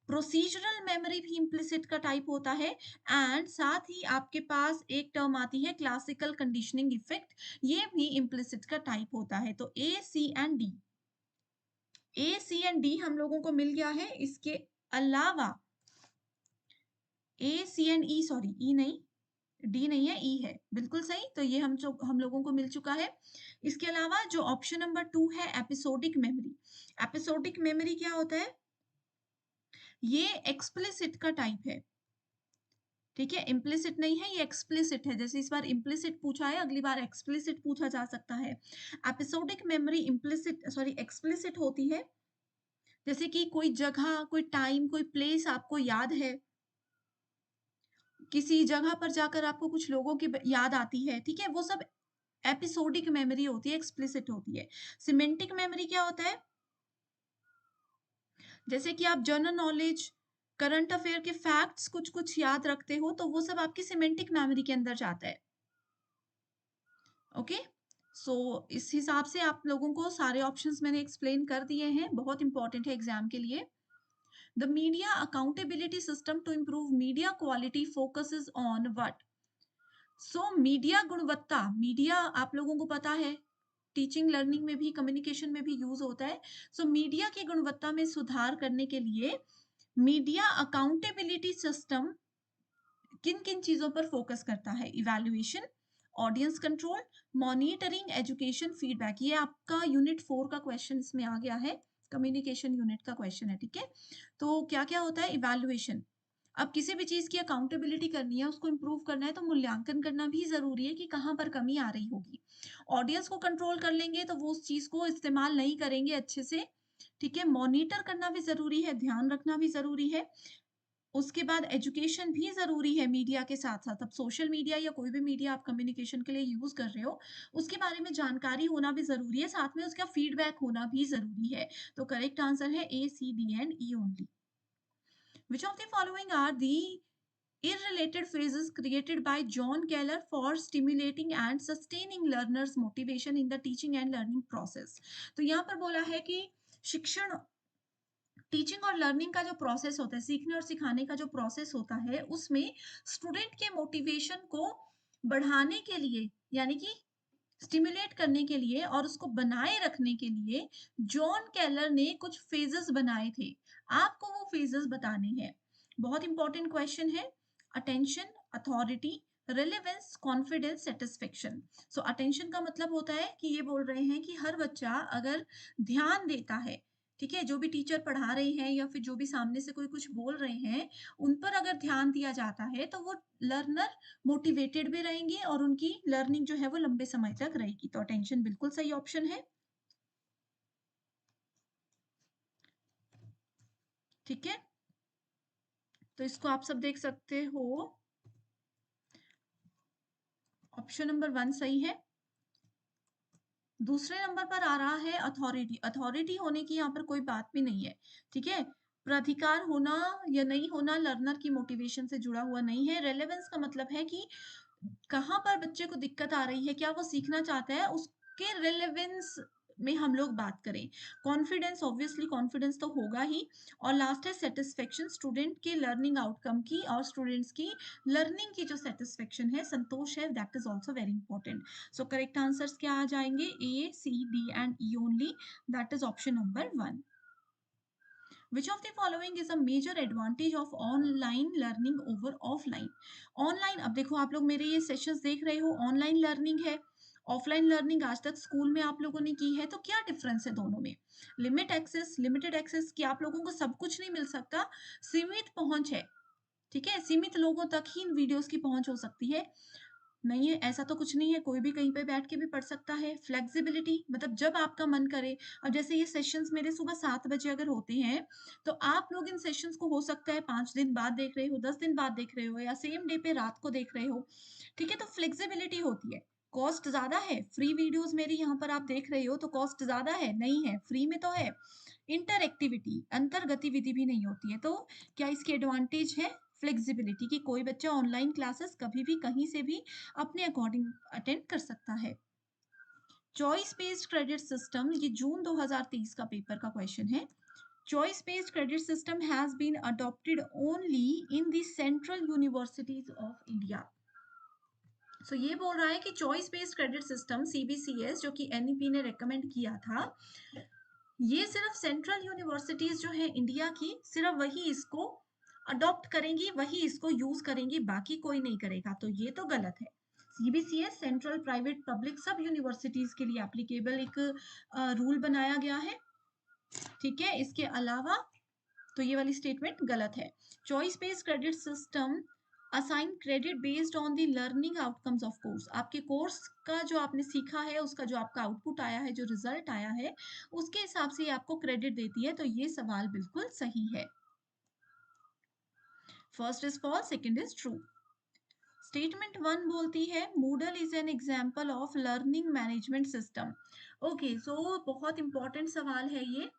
प्रोसीजरल मेमोरी भी इम्प्लिसिट का टाइप होता है, एंड साथ ही आपके पास एक टर्म आती है क्लासिकल कंडीशनिंग इफेक्ट, ये भी इम्प्लिसिट का टाइप होता है। तो ए सी एंड डी हम लोगों को मिल गया है। इसके अलावा ए सी एंड ई, सॉरी ई नहीं, डी नहीं है, ई है, बिल्कुल सही। तो ये हम लोगों को मिल चुका है। इसके अलावा जो ऑप्शन नंबर 2 है एपिसोडिक मेमोरी, एपिसोडिक मेमोरी क्या होता है, ये एक्सप्लिसिट का टाइप है, ठीक है, इम्प्लिसिट नहीं है, ये एक्सप्लिसिट है। जैसे इस बार इम्प्लिसिट पूछा है, अगली बार एक्सप्लिसिट पूछा जा सकता है। एपिसोडिक मेमोरी एक्सप्लिसिट होती है, जैसे कि कोई जगह, कोई टाइम, कोई प्लेस आपको याद है, किसी जगह पर जाकर आपको कुछ लोगों की याद आती है, ठीक है, वो सब एपिसोडिक मेमोरी होती है, एक्सप्लिसिट होती है। सिमेंटिक मेमोरी क्या होता है, जैसे कि आप जनरल नॉलेज, करंट अफेयर के फैक्ट्स कुछ कुछ याद रखते हो, तो वो सब आपकी सिमेंटिक मेमोरी के अंदर जाता है। ओके, सो इस हिसाब से आप लोगों को सारे ऑप्शंस मैंने एक्सप्लेन कर दिए हैं, बहुत इंपॉर्टेंट है एग्जाम के लिए। The media accountability system to improve media quality focuses on what? So media गुणवत्ता, मीडिया आप लोगों को पता है टीचिंग लर्निंग में भी, कम्युनिकेशन में भी यूज होता है। सो मीडिया की गुणवत्ता में सुधार करने के लिए मीडिया अकाउंटेबिलिटी सिस्टम किन किन चीजों पर फोकस करता है? Evaluation, audience control, monitoring, education, feedback. ये आपका यूनिट 4 का क्वेश्चन इसमें आ गया है, कम्युनिकेशन यूनिट का क्वेश्चन है, ठीक है। तो क्या क्या होता है? इवैल्यूएशन, अब किसी भी चीज की अकाउंटेबिलिटी करनी है, उसको इंप्रूव करना है, तो मूल्यांकन करना भी जरूरी है कि कहाँ पर कमी आ रही होगी। ऑडियंस को कंट्रोल कर लेंगे तो वो उस चीज को इस्तेमाल नहीं करेंगे अच्छे से, ठीक है। मॉनिटर करना भी जरूरी है, ध्यान रखना भी जरूरी है। उसके बाद एजुकेशन भी जरूरी है मीडिया के साथ साथ। अब सोशल मीडिया या कोई भी मीडिया आप कम्युनिकेशन के लिए यूज कर रहे हो, उसके बारे में जानकारी होना भी जरूरी है, साथ में उसका फीडबैक होना भी जरूरी है। तो करेक्ट आंसर है A, C, D and E only. Which of the following are the irrelated phrases created by John Keller for stimulating and sustaining learners' motivation in the teaching and learning process? तो यहाँ पर बोला है कि शिक्षण, teaching और learning का जो प्रोसेस होता है, सीखने और सिखाने का जो प्रोसेस होता है, उसमें स्टूडेंट के मोटिवेशन को बढ़ाने के लिए, यानी कि स्टिमुलेट करने के लिए और उसको बनाए रखने के लिए जॉन केलर ने कुछ फेजेस बनाए थे। आपको वो फेजेस बताने हैं, बहुत इंपॉर्टेंट क्वेश्चन है। Attention, authority, relevance, confidence, satisfaction. सो अटेंशन का मतलब होता है कि ये बोल रहे हैं कि हर बच्चा अगर ध्यान देता है, ठीक है, जो भी टीचर पढ़ा रहे हैं या फिर जो भी सामने से कोई कुछ बोल रहे हैं, उन पर अगर ध्यान दिया जाता है तो वो लर्नर मोटिवेटेड भी रहेंगे और उनकी लर्निंग जो है वो लंबे समय तक रहेगी। तो अटेंशन बिल्कुल सही ऑप्शन है, ठीक है। तो इसको आप सब देख सकते हो, ऑप्शन नंबर 1 सही है। दूसरे नंबर पर आ रहा है अथॉरिटी। अथॉरिटी होने की यहाँ पर कोई बात भी नहीं है, ठीक है। प्राधिकार होना या नहीं होना लर्नर की मोटिवेशन से जुड़ा हुआ नहीं है। रेलेवेंस का मतलब है कि कहाँ पर बच्चे को दिक्कत आ रही है, क्या वो सीखना चाहता है, उसके रेलेवेंस में हम लोग बात करें। कॉन्फिडेंस, ऑब्वियसली कॉन्फिडेंस तो होगा ही। और लास्ट है सेटिस्फेक्शन, स्टूडेंट के लर्निंग आउटकम की और स्टूडेंट्स की लर्निंग की जो सेटिस्फेक्शन है, संतोष है, that is also very important. So correct answers क्या आ जाएंगे? A, C, D and E only, that is option number 1। Which of the following is a major advantage of online learning over offline? Online, अब देखो आप लोग मेरे ये sessions देख रहे हो, ऑनलाइन लर्निंग है, ऑफलाइन लर्निंग आज तक स्कूल में आप लोगों ने की है, तो क्या डिफरेंस है दोनों में? लिमिटेड एक्सेस कि आप लोगों को सब कुछ नहीं मिल सकता, सीमित पहुंच है, ठीक है, सीमित लोगों तक ही इन वीडियोस की पहुंच हो सकती है। नहीं है, ऐसा तो कुछ नहीं है, कोई भी कहीं पे बैठ के भी पढ़ सकता है। फ्लेक्सिबिलिटी मतलब जब आपका मन करे, अब जैसे ये सेशंस मेरे सुबह 7 बजे अगर होते हैं, तो आप लोग इन सेशंस को हो सकता है 5 दिन बाद देख रहे हो, 10 दिन बाद देख रहे हो, या सेम डे पे रात को देख रहे हो, ठीक है, तो फ्लेक्सिबिलिटी होती है। कॉस्ट ज्यादा है, फ्री वीडियोस मेरी यहाँ पर आप देख रहे हो तो कॉस्ट ज्यादा है? नहीं है, फ्री में तो है। इंटर एक्टिविटी, अंतर गतिविधि भी नहीं होती है, तो क्या इसकी एडवांटेज है? फ्लेक्सिबिलिटी, कि कोई बच्चा ऑनलाइन क्लासेस कभी भी कहीं से भी अपने अकॉर्डिंग अटेंड कर सकता है। चॉइस बेस्ड क्रेडिट सिस्टम, ये जून 2023 का पेपर का क्वेश्चन है। Choice based credit system has been adopted only in the central universities of India. So ये बोल रहा है कि choice based credit system CBCS, जो कि एनईपी ने रेकमेंड किया था, ये सिर्फ सेंट्रल यूनिवर्सिटीज जो है इंडिया की, सिर्फ वही इसको अडॉप्ट करेंगी, वही इसको यूज करेंगी, बाकी कोई नहीं करेगा। तो ये तो गलत है। सीबीसीएस सेंट्रल, प्राइवेट, पब्लिक सब यूनिवर्सिटीज के लिए एप्लीकेबल एक रूल बनाया गया है, ठीक है। इसके अलावा तो ये वाली स्टेटमेंट गलत है। Choice based credit system assign credit based on the learning outcomes of course, आपके कोर्स का जो आपने सीखा है, उसका जो आपका आउटपुट आया है, जो रिजल्ट आया है, उसके हिसाब से आपको क्रेडिट देती है। तो ये सवाल बिल्कुल सही है। First is false, second is true. Statement 1 बोलती है Moodle is an example of learning management system. Okay, so बहुत इंपॉर्टेंट सवाल है ये।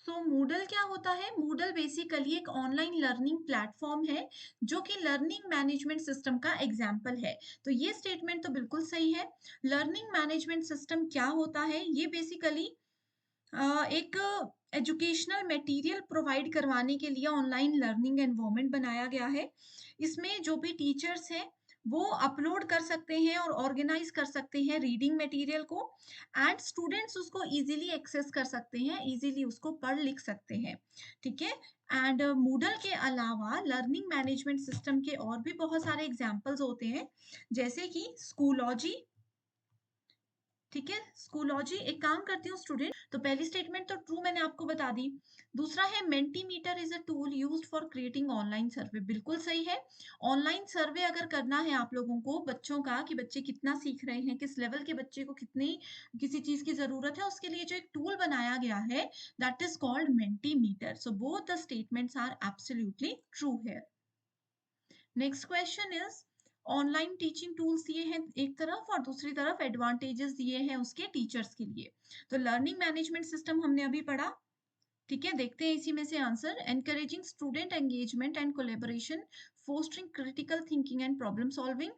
सो मूडल क्या होता है? मूडल बेसिकली एक ऑनलाइन लर्निंग प्लेटफॉर्म है जो कि लर्निंग मैनेजमेंट सिस्टम का एग्जाम्पल है। तो ये स्टेटमेंट तो बिल्कुल सही है। लर्निंग मैनेजमेंट सिस्टम क्या होता है? ये बेसिकली एक एजुकेशनल मटेरियल प्रोवाइड करवाने के लिए ऑनलाइन लर्निंग एनवायरनमेंट बनाया गया है। इसमें जो भी टीचर्स हैं वो अपलोड कर सकते हैं और ऑर्गेनाइज कर सकते हैं रीडिंग मटेरियल को, एंड स्टूडेंट्स उसको इजीली एक्सेस कर सकते हैं, इजीली उसको पढ़ लिख सकते हैं, ठीक है। एंड मूडल के अलावा लर्निंग मैनेजमेंट सिस्टम के और भी बहुत सारे एग्जांपल्स होते हैं, जैसे कि स्कूलॉजी, ठीक है। स्कूलॉजी, एक काम करती हूँ स्टूडेंट, तो पहली स्टेटमेंट तो ट्रू मैंने आपको बता दी। दूसरा है Mentimeter is a tool used for creating online survey, बिल्कुल सही है। ऑनलाइन सर्वे अगर करना है आप लोगों को बच्चों का, कि बच्चे कितना सीख रहे हैं, किस लेवल के बच्चे को कितनी किसी चीज की जरूरत है, उसके लिए जो एक टूल बनाया गया है, that is called Mentimeter. So both the statements are absolutely true here. Next question is online teaching tools दिए हैं एक तरफ और दूसरी तरफ एडवांटेजेस दिए हैं उसके टीचर्स के लिए। तो लर्निंग मैनेजमेंट सिस्टम हमने अभी पढ़ा, ठीक है। देखते हैं इसी में से answer. Encouraging student engagement and collaboration, fostering critical thinking and problem solving,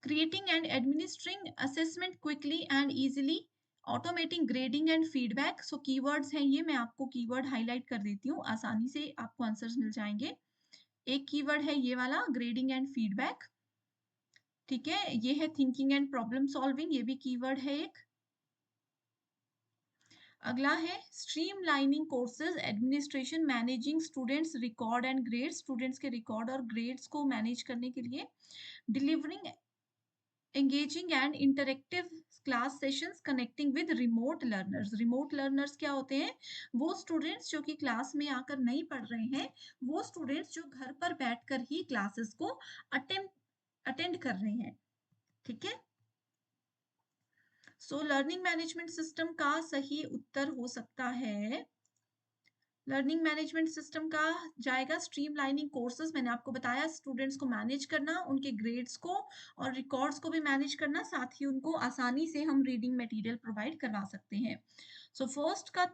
creating and administering assessment quickly and easily, automating grading and feedback. So keywords हैं ये, मैं आपको कीवर्ड हाईलाइट कर देती हूँ, आसानी से आपको आंसर्स मिल जाएंगे। एक कीवर्ड है ये वाला, ग्रेडिंग एंड फीडबैक, ठीक है। ये है थिंकिंग एंड प्रॉब्लम सॉल्विंग, ये भी कीवर्ड है एक। अगला है streamlining courses administration, managing students record and grades, students के रिकॉर्ड और ग्रेड्स को मैनेज करने के लिए। Delivering engaging and interactive class sessions, connecting with remote learners. Remote learners क्या होते हैं? वो स्टूडेंट्स जो कि क्लास में आकर नहीं पढ़ रहे हैं, वो स्टूडेंट्स जो घर पर बैठकर ही क्लासेस को अटेंड कर रहे हैं, ठीक है। सो लर्निंग मैनेजमेंट सिस्टम का सही उत्तर हो सकता है लर्निंग मैनेजमेंट सिस्टम का जाएगा स्ट्रीमलाइनिंग कोर्सेज, मैंने आपको बताया स्टूडेंट्स को मैनेज करना, उनके ग्रेड्स को और रिकॉर्ड्स को भी मैनेज करना, साथ ही उनको आसानी से हम रीडिंग मटेरियल प्रोवाइड करवा सकते हैं। सो फर्स्ट का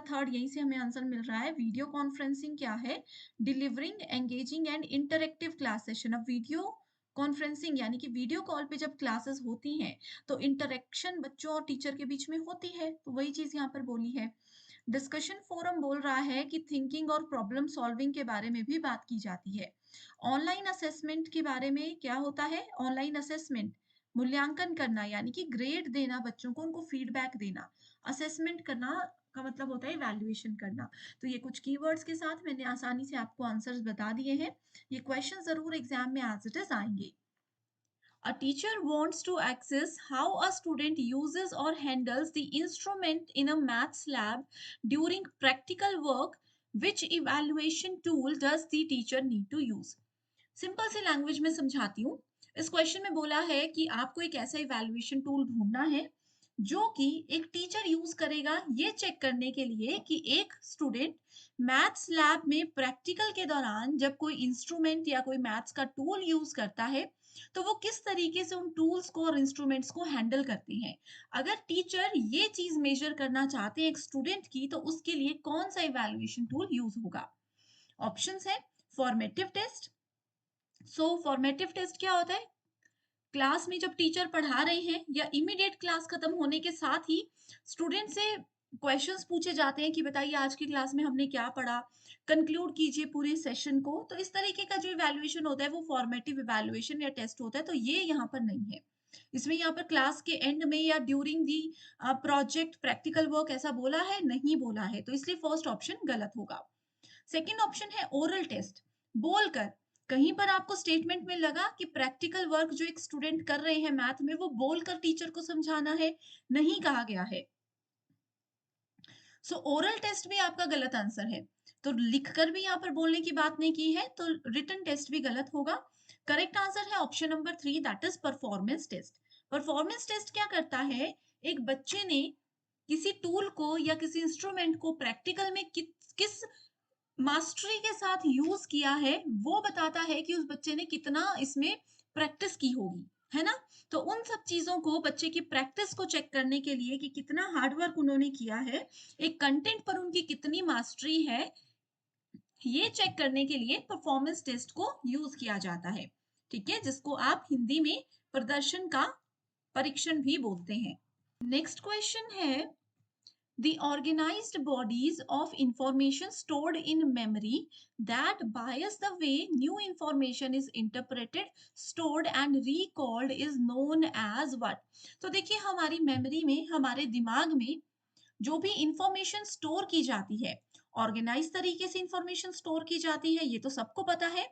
थर्ड यहीं से हमें आंसर मिल रहा है। वीडियो कॉन्फ्रेंसिंग क्या है? Delivering engaging and interactive class session. अब वीडियो कॉन्फ्रेंसिंग यानी कि वीडियो कॉल पे जब क्लासेस होती हैं तो इंटरेक्शन बच्चों और टीचर के बीच में होती है, तो वही चीज यहाँ पर बोली है। डिस्कशन फोरम बोल रहा है कि थिंकिंग और प्रॉब्लम सॉल्विंग के बारे में भी बात की जाती है। ऑनलाइन असेसमेंट के बारे में क्या होता है? ऑनलाइन असेसमेंट मूल्यांकन करना यानी कि ग्रेड देना, बच्चों को उनको फीडबैक देना। असेसमेंट करना का मतलब होता है इवैल्यूएशन करना। तो ये कुछ कीवर्ड्स के साथ मैंने आसानी से आपको आंसर्स बता दिए हैं। ये क्वेश्चन जरूर एग्जाम में एज इट इज आएंगे। A teacher wants to access how a student uses or handles the instrument in a maths lab during practical work. Which evaluation tool does the teacher need to use? Simple सी language में समझाती हूँ। इस question में बोला है कि आपको एक ऐसा इवैल्यूएशन टूल ढूंढना है जो कि एक टीचर यूज करेगा ये चेक करने के लिए कि एक स्टूडेंट मैथ्स लैब में प्रैक्टिकल के दौरान जब कोई इंस्ट्रूमेंट या कोई मैथ्स का टूल यूज करता है तो वो किस तरीके से उन टूल्स को और इंस्ट्रूमेंट्स को हैंडल करते हैं। अगर टीचर ये चीज मेजर करना चाहते हैं एक स्टूडेंट की, तो उसके लिए कौन सा इवैल्यूएशन टूल यूज होगा? ऑप्शंस है फॉर्मेटिव टेस्ट। फॉर्मेटिव टेस्ट क्या होता है? क्लास में जब टीचर पढ़ा रहे हैं या इमीडिएट क्लास खत्म होने के साथ ही स्टूडेंट से क्वेश्चंस पूछे जाते हैं कि बताइए आज की क्लास में हमने क्या पढ़ा, कंक्लूड कीजिए पूरे सेशन को। तो इस तरीके का जो इवैल्यूएशन होता है वो फॉर्मेटिव इवैल्यूएशन या टेस्ट होता है, तो ये यहाँ पर नहीं है। इसमें यहाँ पर क्लास के एंड में या during the project practical work ऐसा बोला है नहीं बोला है, तो इसलिए फर्स्ट ऑप्शन गलत होगा। सेकेंड ऑप्शन है ओरल टेस्ट। बोलकर, कहीं पर आपको स्टेटमेंट में लगा कि प्रैक्टिकल वर्क जो एक स्टूडेंट कर रहे हैं मैथ में वो बोलकर टीचर को समझाना है, नहीं कहा गया है। ओरल टेस्ट भी आपका गलत आंसर है। तो लिखकर भी यहाँ पर बोलने की बात नहीं की है, तो रिटन टेस्ट भी गलत होगा। करेक्ट आंसर है option number 3, that is performance test. Performance test क्या करता है? एक बच्चे ने किसी टूल को या किसी इंस्ट्रूमेंट को प्रैक्टिकल में किस मास्टरी के साथ यूज किया है वो बताता है कि उस बच्चे ने कितना इसमें प्रैक्टिस की होगी, है ना। तो उन सब चीजों को, बच्चे की प्रैक्टिस को चेक करने के लिए कि कितना हार्डवर्क उन्होंने किया है, एक कंटेंट पर उनकी कितनी मास्टरी है, ये चेक करने के लिए परफॉर्मेंस टेस्ट को यूज किया जाता है। ठीक है, जिसको आप हिंदी में प्रदर्शन का परीक्षण भी बोलते हैं। नेक्स्ट क्वेश्चन है the organized bodies of information stored in memory that bias the way new information is interpreted, stored and recalled is known as what? तो देखिए हमारी मेमोरी में, हमारे दिमाग में जो भी इंफॉर्मेशन स्टोर की जाती है, ऑर्गेनाइज तरीके से इंफॉर्मेशन स्टोर की जाती है, ये तो सबको पता है।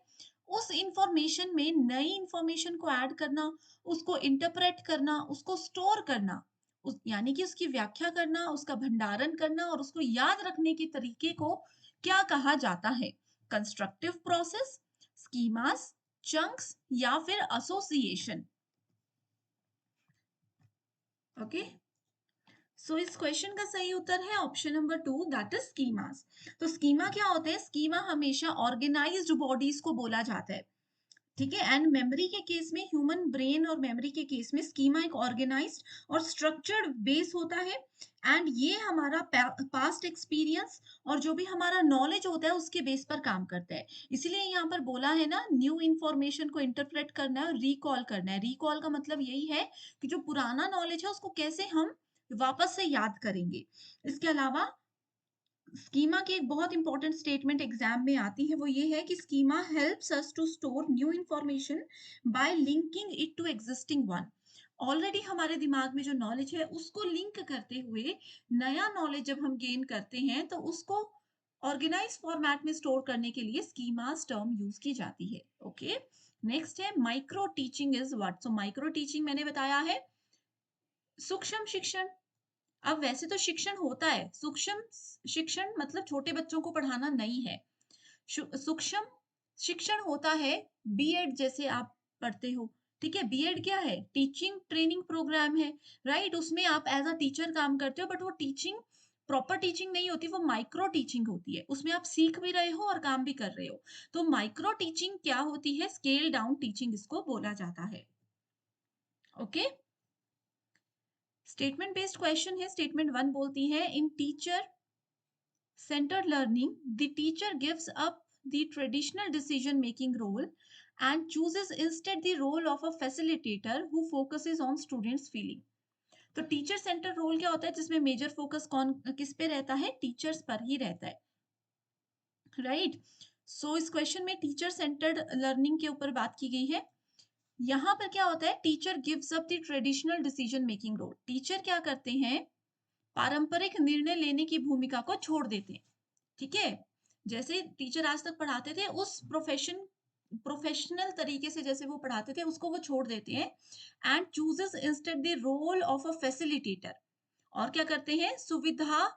उस इंफॉर्मेशन में नई इंफॉर्मेशन को ऐड करना, उसको इंटरप्रेट करना, उसको स्टोर करना, यानी कि उसकी व्याख्या करना, उसका भंडारण करना और उसको याद रखने के तरीके को क्या कहा जाता है? कंस्ट्रक्टिव प्रोसेस, स्कीमास, चंक्स या फिर एसोसिएशन। ओके, इस क्वेश्चन का सही उत्तर है option number 2, that is schemas. तो स्कीमा क्या होते हैं? स्कीमा हमेशा ऑर्गेनाइज्ड बॉडीज को बोला जाता है। ठीक है, एंड मेमोरी के केस में, ह्यूमन ब्रेन और मेमोरी के केस में स्कीमा एक ऑर्गेनाइज्ड और स्ट्रक्चर्ड बेस होता है। एंड ये हमारा पास्ट एक्सपीरियंस और जो भी हमारा नॉलेज होता है उसके बेस पर काम करता है। इसीलिए यहाँ पर बोला है ना, न्यू इंफॉर्मेशन को इंटरप्रेट करना है, रिकॉल करना है। रिकॉल का मतलब यही है कि जो पुराना नॉलेज है उसको कैसे हम वापस से याद करेंगे। इसके अलावा स्कीमा की एक बहुत इंपॉर्टेंट स्टेटमेंट एग्जाम में आती है, वो ये है कि schema helps us to store new information by linking it to existing one. Already हमारे दिमाग में जो नॉलेज है उसको लिंक करते हुए नया नॉलेज जब हम गेन करते हैं तो उसको ऑर्गेनाइज फॉर्मेट में स्टोर करने के लिए स्कीमास टर्म यूज की जाती है। ओके, नेक्स्ट है micro teaching is what? Micro teaching मैंने बताया है सूक्ष्म शिक्षण। अब वैसे तो शिक्षण होता है, सूक्ष्म शिक्षण मतलब छोटे बच्चों को पढ़ाना नहीं है। सूक्ष्म शिक्षण होता है बीएड जैसे आप पढ़ते हो। ठीक है, बीएड क्या है? टीचिंग ट्रेनिंग प्रोग्राम है, राइट। उसमें आप एज अ टीचर काम करते हो, बट वो टीचिंग प्रॉपर टीचिंग नहीं होती, वो माइक्रो टीचिंग होती है, उसमें आप सीख भी रहे हो और काम भी कर रहे हो। तो माइक्रो टीचिंग क्या होती है, स्केल डाउन टीचिंग इसको बोला जाता है। ओके, स्टेटमेंट बेस्ड क्वेश्चन है। स्टेटमेंट 1 बोलती है, in teacher centered learning, the teacher gives up the traditional decision making role and chooses instead the role of a facilitator who focuses on students feeling। तो teacher centre role क्या होता है, जिसमें major focus कौन किस पे रहता है, टीचर्स पर ही रहता है, राइट। सो इस क्वेश्चन में टीचर सेंटर्ड लर्निंग के ऊपर बात की गई है। यहाँ पर क्या होता है, teacher gives up the traditional decision making role, teacher क्या करते हैं, पारंपरिक निर्णय लेने की भूमिका को छोड़ देते हैं। ठीक है, जैसे टीचर आज तक पढ़ाते थे उस प्रोफेशनल तरीके से जैसे वो पढ़ाते थे उसको वो छोड़ देते हैं, and chooses instead the role of a facilitator, और क्या करते हैं, सुविधा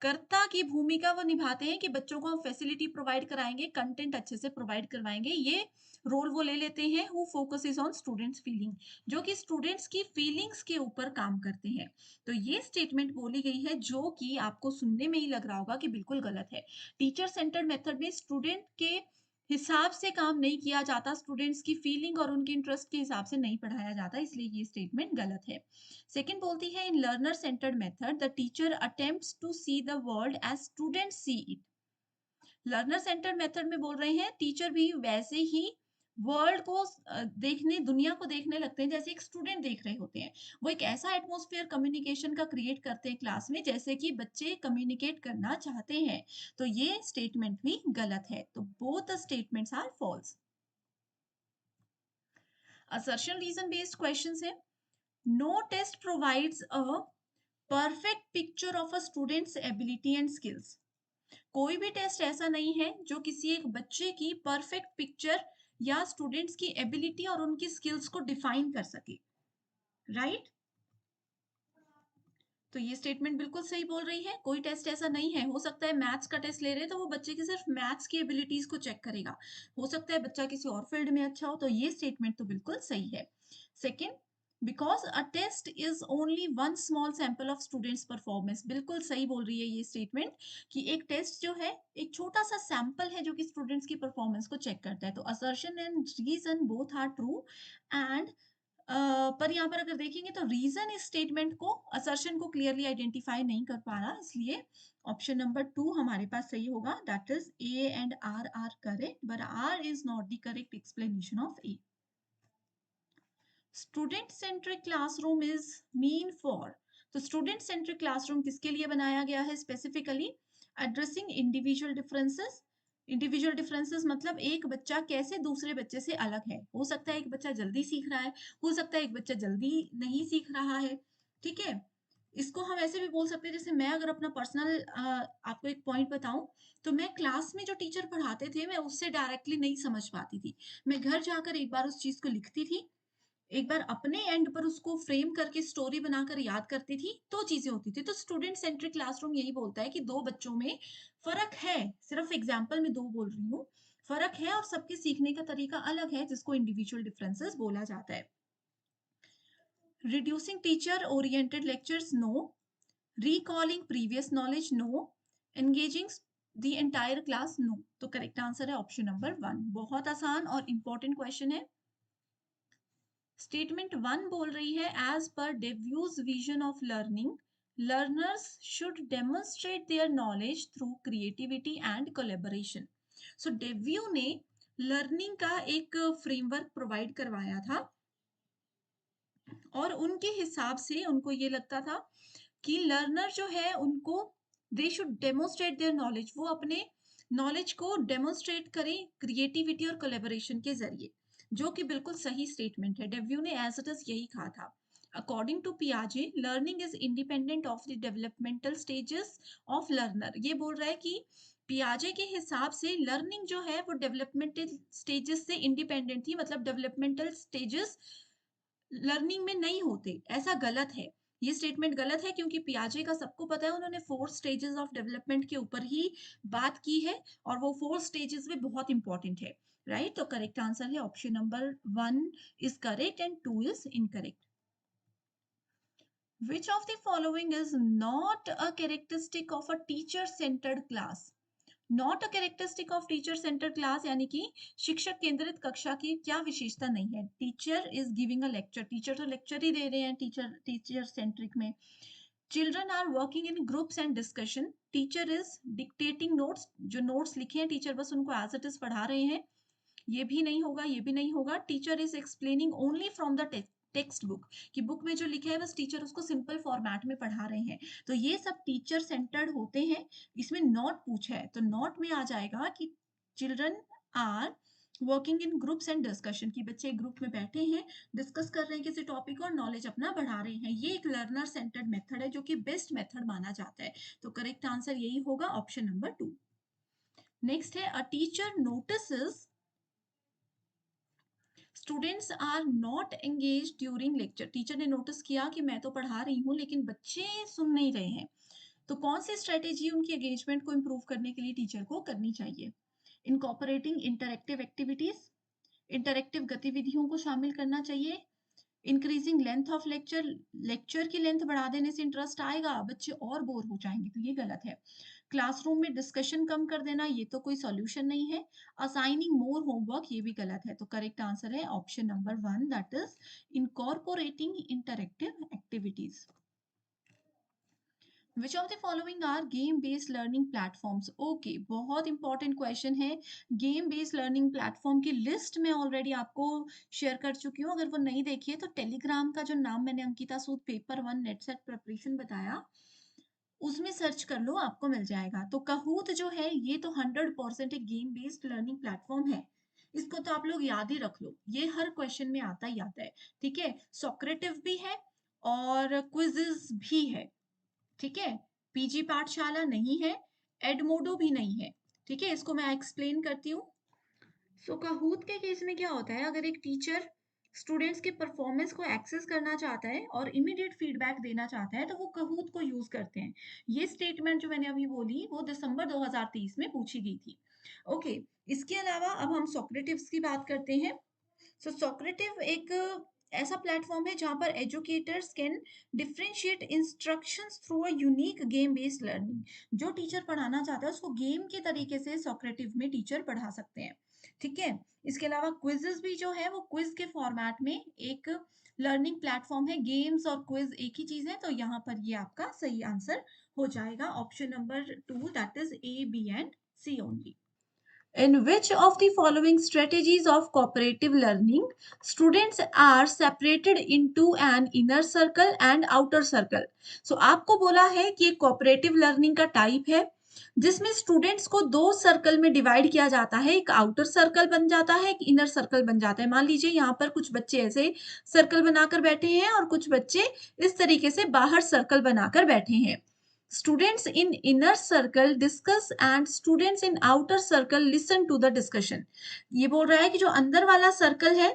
कर्ता की भूमिका वो निभाते हैं कि बच्चों को हम फैसिलिटी प्रोवाइड कराएंगे, कंटेंट अच्छे से प्रोवाइड करवाएंगे, ये रोल वो ले लेते हैं। Who focuses on students feeling, जो कि स्टूडेंट्स की फीलिंग्स के ऊपर काम करते हैं। तो ये स्टेटमेंट बोली गई है जो कि आपको सुनने में ही लग रहा होगा कि बिल्कुल गलत है। टीचर सेंटर्ड मेथड में स्टूडेंट के हिसाब से काम नहीं किया जाता, स्टूडेंट्स की फीलिंग और उनके इंटरेस्ट के हिसाब से नहीं पढ़ाया जाता, इसलिए ये स्टेटमेंट गलत है। सेकंड बोलती है, in learner centered method the teacher attempts to see the world as students see it. Learner centered method में बोल रहे हैं टीचर भी वैसे ही वर्ल्ड को देखने, दुनिया को देखने लगते हैं जैसे एक स्टूडेंट देख रहे होते हैं। वो एक ऐसा एटमॉस्फेयर कम्युनिकेशन का क्रिएट करते हैं क्लास में जैसे कि बच्चे कम्युनिकेट करना चाहते हैं। तो ये स्टेटमेंट भी गलत है। तो both the statements are false. Assertion reason based questions है। No test provides a perfect picture of a student's ability and skills. कोई भी टेस्ट ऐसा नहीं है जो किसी एक बच्चे की परफेक्ट पिक्चर या स्टूडेंट्स की एबिलिटी और उनकी स्किल्स को डिफाइन कर सके, राइट। तो ये स्टेटमेंट बिल्कुल सही बोल रही है, कोई टेस्ट ऐसा नहीं है। हो सकता है मैथ्स का टेस्ट ले रहे तो वो बच्चे की सिर्फ मैथ्स की एबिलिटीज को चेक करेगा, हो सकता है बच्चा किसी और फील्ड में अच्छा हो। तो ये स्टेटमेंट तो बिल्कुल सही है। Second, because a test is only one small sample of students performance, बिल्कुल सही बोल रही है ये स्टेटमेंट कि एक टेस्ट जो है एक छोटा सा सैंपल है जो कि स्टूडेंट्स की परफॉर्मेंस को चेक करता है। तो assertion and reason both are true, and पर यहाँ पर अगर देखेंगे तो रीजन इस स्टेटमेंट को, असर्शन को क्लियरली आइडेंटिफाई नहीं कर पा रहा, इसलिए ऑप्शन नंबर 2 हमारे पास सही होगा। That is A and R R correct, but R is not the correct explanation of A. Student centric classroom is mean for, तो स्टूडेंट सेंट्रिक क्लासरूम किसके लिए बनाया गया है, specifically addressing individual differences. Individual differences मतलब एक बच्चा कैसे दूसरे बच्चे से अलग है। हो सकता है एक बच्चा जल्दी सीख रहा है, हो सकता है एक बच्चा जल्दी नहीं सीख रहा है, ठीक है। इसको हम ऐसे भी बोल सकते हैं, जैसे मैं अगर अपना पर्सनल आपको एक पॉइंट बताऊं, तो मैं क्लास में जो टीचर पढ़ाते थे मैं उससे डायरेक्टली नहीं समझ पाती थी। मैं घर जाकर एक बार उस चीज को लिखती थी, एक बार अपने एंड पर उसको फ्रेम करके स्टोरी बनाकर याद करती थी, तो चीजें होती थी। तो स्टूडेंट सेंट्रिक क्लासरूम यही बोलता है कि दो बच्चों में फर्क है, सिर्फ एग्जाम्पल में दो बोल रही हूँ, फर्क है और सबके सीखने का तरीका अलग है, जिसको इंडिविजुअल डिफरेंसेस बोला जाता है। Reducing teacher oriented lectures, no. Recalling previous knowledge, no. Engaging the entire class, no. तो करेक्ट आंसर है ऑप्शन नंबर 1। बहुत आसान और इंपॉर्टेंट क्वेश्चन है। स्टेटमेंट 1 बोल रही है, as per Dewey's vision of learning learners should demonstrate their knowledge through creativity and collaboration. So Dewey ने लर्निंग का एक फ्रेमवर्क प्रोवाइड करवाया था और उनके हिसाब से उनको ये लगता था कि लर्नर जो है उनको they should demonstrate their knowledge, वो अपने नॉलेज को डेमोन्स्ट्रेट करें क्रिएटिविटी और कोलैबोरेशन के जरिए, जो कि बिल्कुल सही स्टेटमेंट है। डेव्यू ने एज इट इज यही कहा था। अकॉर्डिंग टू पियाजे, learning is independent of the developmental stages of learner. ये बोल रहा है कि पियाजे के हिसाब से लर्निंग जो है वो डेवलपमेंटल स्टेजेस से इंडिपेंडेंट थी, मतलब डेवलपमेंटल स्टेजेस लर्निंग में नहीं होते, ऐसा गलत है। ये स्टेटमेंट गलत है क्योंकि पियाजे का सबको पता है, उन्होंने 4 स्टेजेस ऑफ डेवलपमेंट के ऊपर ही बात की है और वो 4 स्टेजेस भी बहुत इंपॉर्टेंट है, राइट। तो करेक्ट आंसर है option number 1 is correct and 2 is incorrect. Which of the following is not a characteristic of a teacher centered class? Not a characteristic of teacher centre class यानी कि शिक्षक केंद्रित कक्षा की क्या विशेषता नहीं है? Teacher is giving a lecture, teacher तो लेक्चर ही दे रहे हैं टीचर सेंट्रिक में। Children are working in groups and discussion, teacher is dictating notes, जो नोट्स लिखे हैं टीचर बस उनको एज इट इज पढ़ा रहे हैं, ये भी नहीं होगा, ये भी नहीं होगा। Teacher is explaining only from the text book, कि बुक में जो लिखा है बस टीचर उसको सिंपल फॉर्मेट में पढ़ा रहे हैं। तो ये सब टीचर सेंटर्ड होते हैं। इसमें नॉट पूछा है तो नॉट में आ जाएगा कि children are working in groups and discussion, की बच्चे ग्रुप में बैठे हैं, डिस्कस कर रहे हैं किसी टॉपिक और नॉलेज अपना बढ़ा रहे हैं। ये एक लर्नर सेंटर्ड मेथड है जो कि बेस्ट मेथड माना जाता है। तो करेक्ट आंसर यही होगा ऑप्शन नंबर 2। नेक्स्ट है a teacher notices students are not engage during lecture, teacher ने नोटिस किया कि मैं तो पढ़ा रही हूँ लेकिन बच्चे सुन नहीं रहे हैं, तो कौन सी स्ट्रेटेजी उनकी एंगेजमेंट को इंप्रूव करने के लिए टीचर को करनी चाहिए? इनकॉर्पोरेटिंग इंटरएक्टिव एक्टिविटीज, इंटरएक्टिव गतिविधियों को शामिल करना चाहिए। Increasing length of lecture, lecture की लेंथ बढ़ा देने से इंटरेस्ट आएगा, बच्चे और बोर हो जाएंगे, तो ये गलत है। क्लासरूम में डिस्कशन कम कर देना, ये तो कोई सॉल्यूशन नहीं है। असाइनिंग मोर होमवर्क, ये भी गलत है। तो करेक्ट आंसर है option number 1, that is incorporating interactive activities. Which of the following are game based learning platforms? Okay, बहुत इंपॉर्टेंट क्वेश्चन है। गेम बेस्ड लर्निंग प्लेटफॉर्म की लिस्ट मैं ऑलरेडी आपको शेयर कर चुकी हूँ, अगर वो नहीं देखी है तो टेलीग्राम का जो नाम मैंने अंकिता सूद पेपर 1 नेट सेट प्रिपरेशन बताया उसमें सर्च कर लो, आपको मिल जाएगा। तो कहूत जो है ये तो 100% एक गेम बेस्ड लर्निंग प्लेटफॉर्म है, इसको तो आप लोग याद ही रख लो, ये हर क्वेश्चन में आता ही आता है। ठीक है, सोक्रेटिव भी है और क्विजेस भी है। ठीक है, पीजी पाठशाला नहीं है, एडमोडो भी नहीं है। ठीक है, इसको मैं एक्सप्लेन करती हूँ। सो कहूत के केस में क्या होता है, अगर एक टीचर स्टूडेंट्स के परफॉर्मेंस को एक्सेस करना चाहता है और इमीडिएट फीडबैक देना चाहता है तो वो कहूत को यूज करते हैं। ये स्टेटमेंट जो मैंने अभी बोली वो दिसंबर 2023 में पूछी गई थी। ओके, इसके अलावा अब हम सोक्रेटिव्स की बात करते हैं। सो सोक्रेटिव एक ऐसा प्लेटफॉर्म है जहां पर educators can differentiate instructions through a unique game based learning, जो टीचर पढ़ाना चाहता है उसको गेम के तरीके से सोक्रेटिव में टीचर पढ़ा सकते हैं। ठीक है, इसके अलावा क्विजेस भी जो है वो क्विज के फॉर्मेट में एक लर्निंग प्लेटफॉर्म है। गेम्स और क्विज एक ही चीज है, तो यहाँ पर ये आपका सही आंसर हो जाएगा option number 2, that is A, B and C only. In which of the following strategies of cooperative learning students are separated into an inner circle and outer circle? So आपको बोला है कि cooperative learning का type है जिसमें students को दो circle में डिवाइड किया जाता है, एक आउटर सर्कल बन जाता है, एक इनर सर्कल बन जाता है। मान लीजिए यहाँ पर कुछ बच्चे ऐसे सर्कल बनाकर बैठे हैं और कुछ बच्चे इस तरीके से बाहर सर्कल बनाकर बैठे हैं। Students in inner circle discuss and students in outer circle listen to the discussion. ये बोल रहा है कि जो अंदर वाला सर्कल है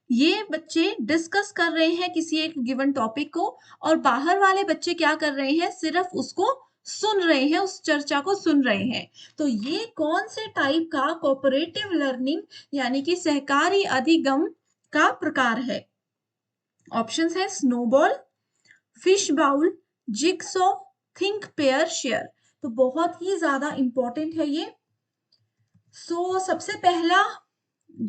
ये बच्चे डिस्कस कर रहे हैं किसी एक गिवन टॉपिक को और बाहर वाले बच्चे क्या कर रहे हैं, सिर्फ उसको सुन रहे हैं, उस चर्चा को सुन रहे हैं। तो ये कौन से टाइप का कोऑपरेटिव लर्निंग यानी कि सहकारी अधिगम का प्रकार है? ऑप्शंस है snowball, fish bowl, jigsaw, think pair share. तो बहुत ही ज्यादा इंपॉर्टेंट है ये। सबसे पहला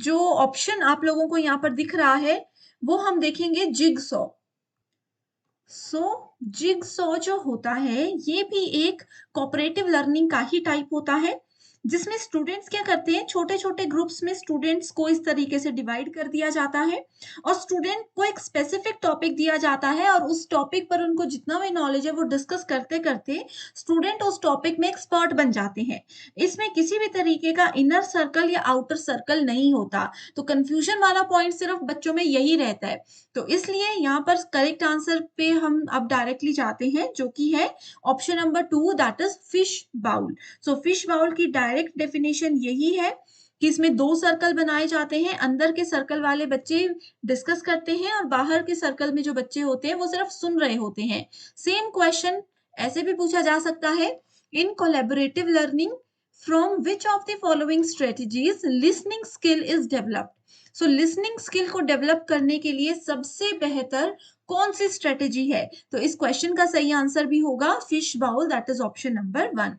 जो ऑप्शन आप लोगों को यहाँ पर दिख रहा है वो हम देखेंगे जिगसॉ। जिगसॉ जो होता है ये भी एक कोऑपरेटिव लर्निंग का ही टाइप होता है जिसमें स्टूडेंट्स क्या करते हैं, छोटे छोटे ग्रुप्स में स्टूडेंट्स को इस तरीके से डिवाइड कर दिया जाता है और स्टूडेंट को एक स्पेसिफिक टॉपिक दिया जाता है और उस टॉपिक पर उनको जितना भी नॉलेज है वो डिस्कस करते करते स्टूडेंट उस टॉपिक में एक्सपर्ट बन जाते हैं। इसमें किसी भी तरीके का इनर सर्कल या आउटर सर्कल नहीं होता, तो कंफ्यूजन वाला पॉइंट सिर्फ बच्चों में यही रहता है। तो इसलिए यहाँ पर करेक्ट आंसर पे हम अब डायरेक्टली जाते हैं जो कि है option number 2, that is fish bowl. Fish bowl की डायरेक्ट डेफिनेशन यही है कि इसमें दो सर्कल बनाए जाते हैं, अंदर के सर्कल वाले बच्चे डिस्कस करते हैं और बाहर के सर्कल में जो बच्चे होते हैं वो सिर्फ सुन रहे होते हैं। सेम क्वेश्चन ऐसे भी पूछा जा सकता है, in collaborative learning from which of the following strategies listening skill is developed. So listening skill को डेवलप करने के लिए सबसे बेहतर कौन सी स्ट्रेटेजी है? तो इस क्वेश्चन का सही आंसर भी होगा fish bowl, that is option number 1।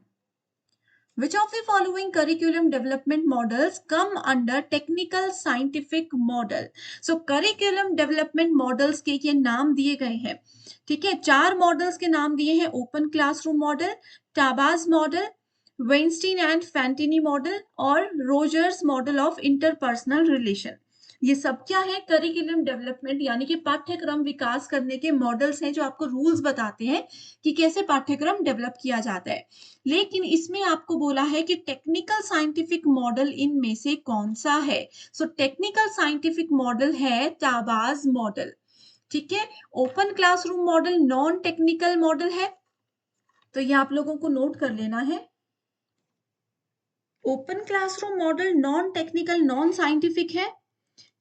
Which of the following curriculum development models come under technical scientific model? So curriculum development models के ये नाम दिए गए हैं, ठीक है। 4 मॉडल्स के नाम दिए हैं, open classroom model, Taba's model, Weinstein and Fantini model और Rogers model of interpersonal relation. ये सब क्या है? करिकुलम डेवलपमेंट यानी कि पाठ्यक्रम विकास करने के मॉडल्स हैं जो आपको रूल्स बताते हैं कि कैसे पाठ्यक्रम डेवलप किया जाता है। लेकिन इसमें आपको बोला है कि टेक्निकल साइंटिफिक मॉडल इनमें से कौन सा है? सो टेक्निकल साइंटिफिक मॉडल है टाबाज मॉडल, ठीक है। Open classroom model non technical model है, तो ये आप लोगों को नोट कर लेना है। Open classroom model non technical non scientific है,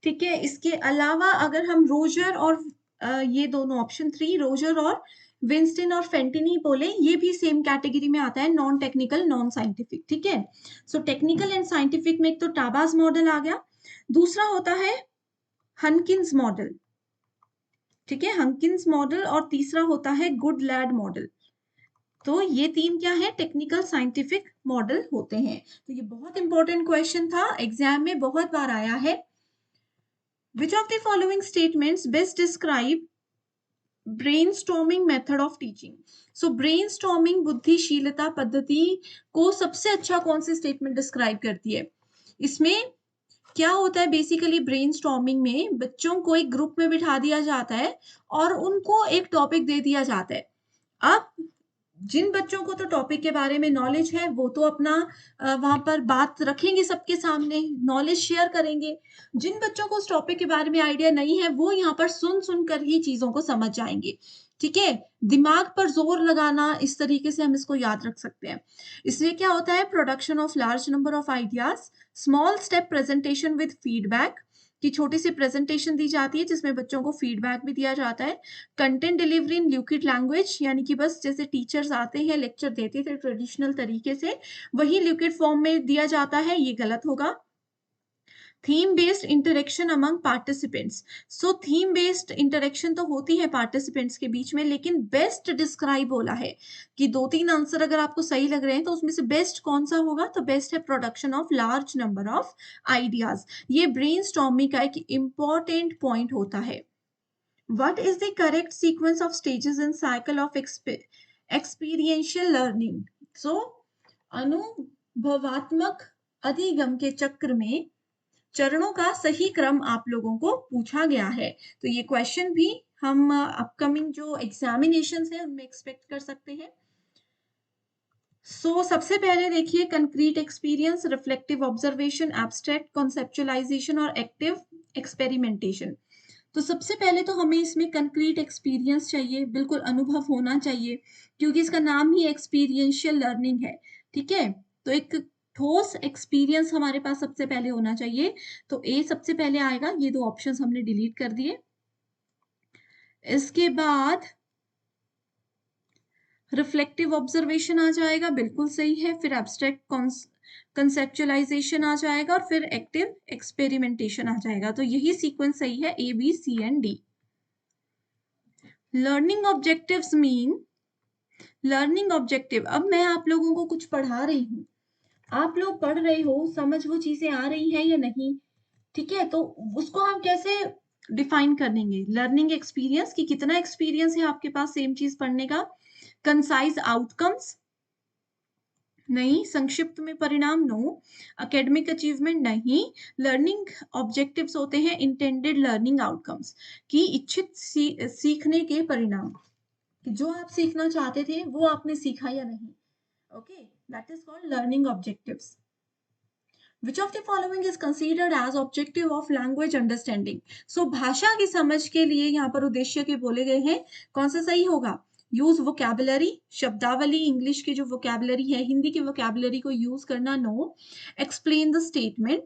ठीक है। इसके अलावा अगर हम रोजर और ये दोनों ऑप्शन 3 रोजर और विंस्टन और फेंटिनी बोले, ये भी सेम कैटेगरी में आता है, नॉन टेक्निकल नॉन साइंटिफिक, ठीक है। सो टेक्निकल एंड साइंटिफिक में एक तो टाबाज मॉडल आ गया, दूसरा होता है हनकिंस मॉडल, ठीक है, हनकिंस मॉडल, और तीसरा होता है गुड लैड मॉडल। तो ये 3 क्या है? टेक्निकल साइंटिफिक मॉडल होते हैं। तो ये बहुत इंपॉर्टेंट क्वेश्चन था, एग्जाम में बहुत बार आया है। Which of the following statements best describe brainstorming method of teaching? So brainstorming बुद्धिशीलता पद्धति को सबसे अच्छा कौन सी स्टेटमेंट डिस्क्राइब करती है? इसमें क्या होता है? बेसिकली ब्रेनस्टॉर्मिंग में बच्चों को एक ग्रुप में बिठा दिया जाता है और उनको एक टॉपिक दे दिया जाता है। अब जिन बच्चों को तो टॉपिक के बारे में नॉलेज है वो तो अपना वहां पर बात रखेंगे, सबके सामने नॉलेज शेयर करेंगे। जिन बच्चों को उस टॉपिक के बारे में आइडिया नहीं है वो यहाँ पर सुन सुनकर ही चीजों को समझ जाएंगे, ठीक है। दिमाग पर जोर लगाना, इस तरीके से हम इसको याद रख सकते हैं। इसलिए क्या होता है? Production of large number of ideas, small step presentation with feedback, की छोटी सी प्रेजेंटेशन दी जाती है जिसमें बच्चों को फीडबैक भी दिया जाता है। Content delivery in liquid language, यानी कि बस जैसे टीचर्स आते हैं लेक्चर देते थे ट्रेडिशनल तरीके से, वही लिक्विड फॉर्म में दिया जाता है, ये गलत होगा। Theme based interaction among participants, so theme based interaction तो होती है पार्टिसिपेंट्स के बीच में, लेकिन बेस्ट डिस्क्राइब बोला है कि 2-3 आंसर अगर आपको सही लग रहे हैं तो उसमें से बेस्ट कौन सा होगा? तो बेस्ट है production of large number of ideas. ये ब्रेनस्टॉर्मिंग का एक इंपॉर्टेंट पॉइंट होता है। What is the correct sequence of stages in cycle of experiential learning? So, अनुभवात्मक अधिगम के चक्र में चरणों का सही क्रम आप लोगों को पूछा गया है। तो ये क्वेश्चन भी हम अपकमिंग जो एग्जामिनेशंस है उनमें एक्सपेक्ट कर सकते हैं। सबसे पहले देखिए concrete experience, reflective observation, abstract conceptualisation और एक्टिव एक्सपेरिमेंटेशन। तो सबसे पहले तो हमें इसमें कंक्रीट एक्सपीरियंस चाहिए, बिल्कुल अनुभव होना चाहिए, क्योंकि इसका नाम ही एक्सपीरियंशियल लर्निंग है, ठीक है। तो एक ठोस एक्सपीरियंस हमारे पास सबसे पहले होना चाहिए, तो ए सबसे पहले आएगा। ये 2 ऑप्शंस हमने डिलीट कर दिए। इसके बाद रिफ्लेक्टिव ऑब्जर्वेशन आ जाएगा, बिल्कुल सही है। फिर एब्स्ट्रैक्ट कंसेप्चुअलाइजेशन आ जाएगा और फिर एक्टिव एक्सपेरिमेंटेशन आ जाएगा। तो यही सीक्वेंस सही है, A B C and D. Learning objectives mean, learning objective, अब मैं आप लोगों को कुछ पढ़ा रही हूँ, आप लोग पढ़ रहे हो, समझ वो चीजें आ रही है या नहीं, ठीक है। तो उसको हम कैसे डिफाइन करेंगे? लर्निंग एक्सपीरियंस की कितना एक्सपीरियंस है आपके पास सेम चीज पढ़ने का। कंसाइज आउटकम्स नहीं, संक्षिप्त में परिणाम नो, एकेडमिक अचीवमेंट नहीं। लर्निंग ऑब्जेक्टिव्स होते हैं इंटेंडेड लर्निंग आउटकम्स, की इच्छित सीखने के परिणाम, कि जो आप सीखना चाहते थे वो आपने सीखा या नहीं। Okay, that is called learning objectives. Which of the following is considered as objective of language understanding? So भाषा की समझ के लिए यहाँ पर उद्देश्य के बोले गए हैं, कौन सा सही होगा? यूज वोकैबुलरी, शब्दावली, इंग्लिश की जो वोकैबुलरी है, हिंदी की वोकैबुलरी को यूज करना, नो। Explain the statement.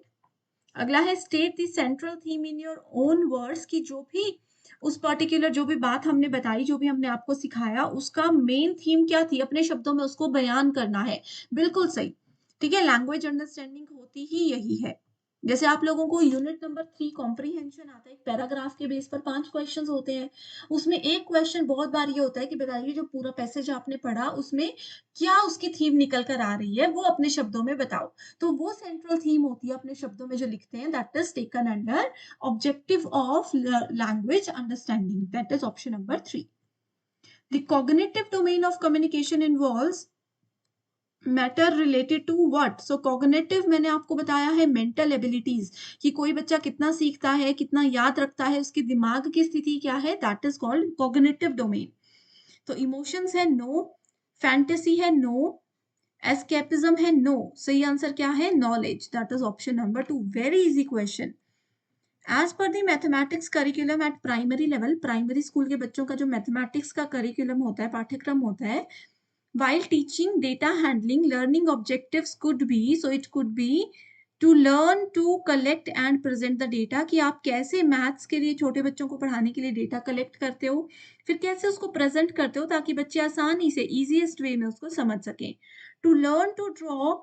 अगला है state the central theme in your own words, की जो भी उस पर्टिकुलर जो भी बात हमने बताई, जो भी हमने आपको सिखाया, उसका मेन थीम क्या थी, अपने शब्दों में उसको बयान करना है, बिल्कुल सही। ठीक है, लैंग्वेज अंडरस्टैंडिंग होती ही यही है। जैसे आप लोगों को यूनिट नंबर 3 कॉम्प्रीहेंशन आता है, एक पैराग्राफ के बेस पर 5 क्वेश्चंस होते हैं। उसमें एक क्वेश्चन बहुत बार ये होता है कि बताइए जो पूरा पैसेज आपने पढ़ा उसमें क्या उसकी थीम निकल कर आ रही है, वो अपने शब्दों में बताओ। तो वो सेंट्रल थीम होती है अपने शब्दों में जो लिखते हैं, that is taken under objective of language understanding, that is option number 3। The cognitive domain of communication involves matter related to what. So cognitive मैंने आपको बताया है मेंटल एबिलिटीज, कि कोई बच्चा कितना सीखता है, कितना याद रखता है, उसकी दिमाग की स्थिति क्या है, that is called cognitive domain. तो इमोशंस है नो, फैंटेसी है नो, एस्केपिज्म है नो। सही आंसर क्या है, knowledge, that is option number 2। Very easy question. As per the mathematics curriculum at primary level, primary school के बच्चों का जो मैथमेटिक्स का करिकुलम होता है, पाठ्यक्रम होता है, while teaching data handling, learning objectives could be, so it could be to learn to collect and present the data, कि आप कैसे मैथ्स के लिए छोटे बच्चों को पढ़ाने के लिए डेटा कलेक्ट करते हो, फिर कैसे उसको प्रेजेंट करते हो ताकि बच्चे आसानी से इजीएस्ट वे में उसको समझ सकें। To learn to draw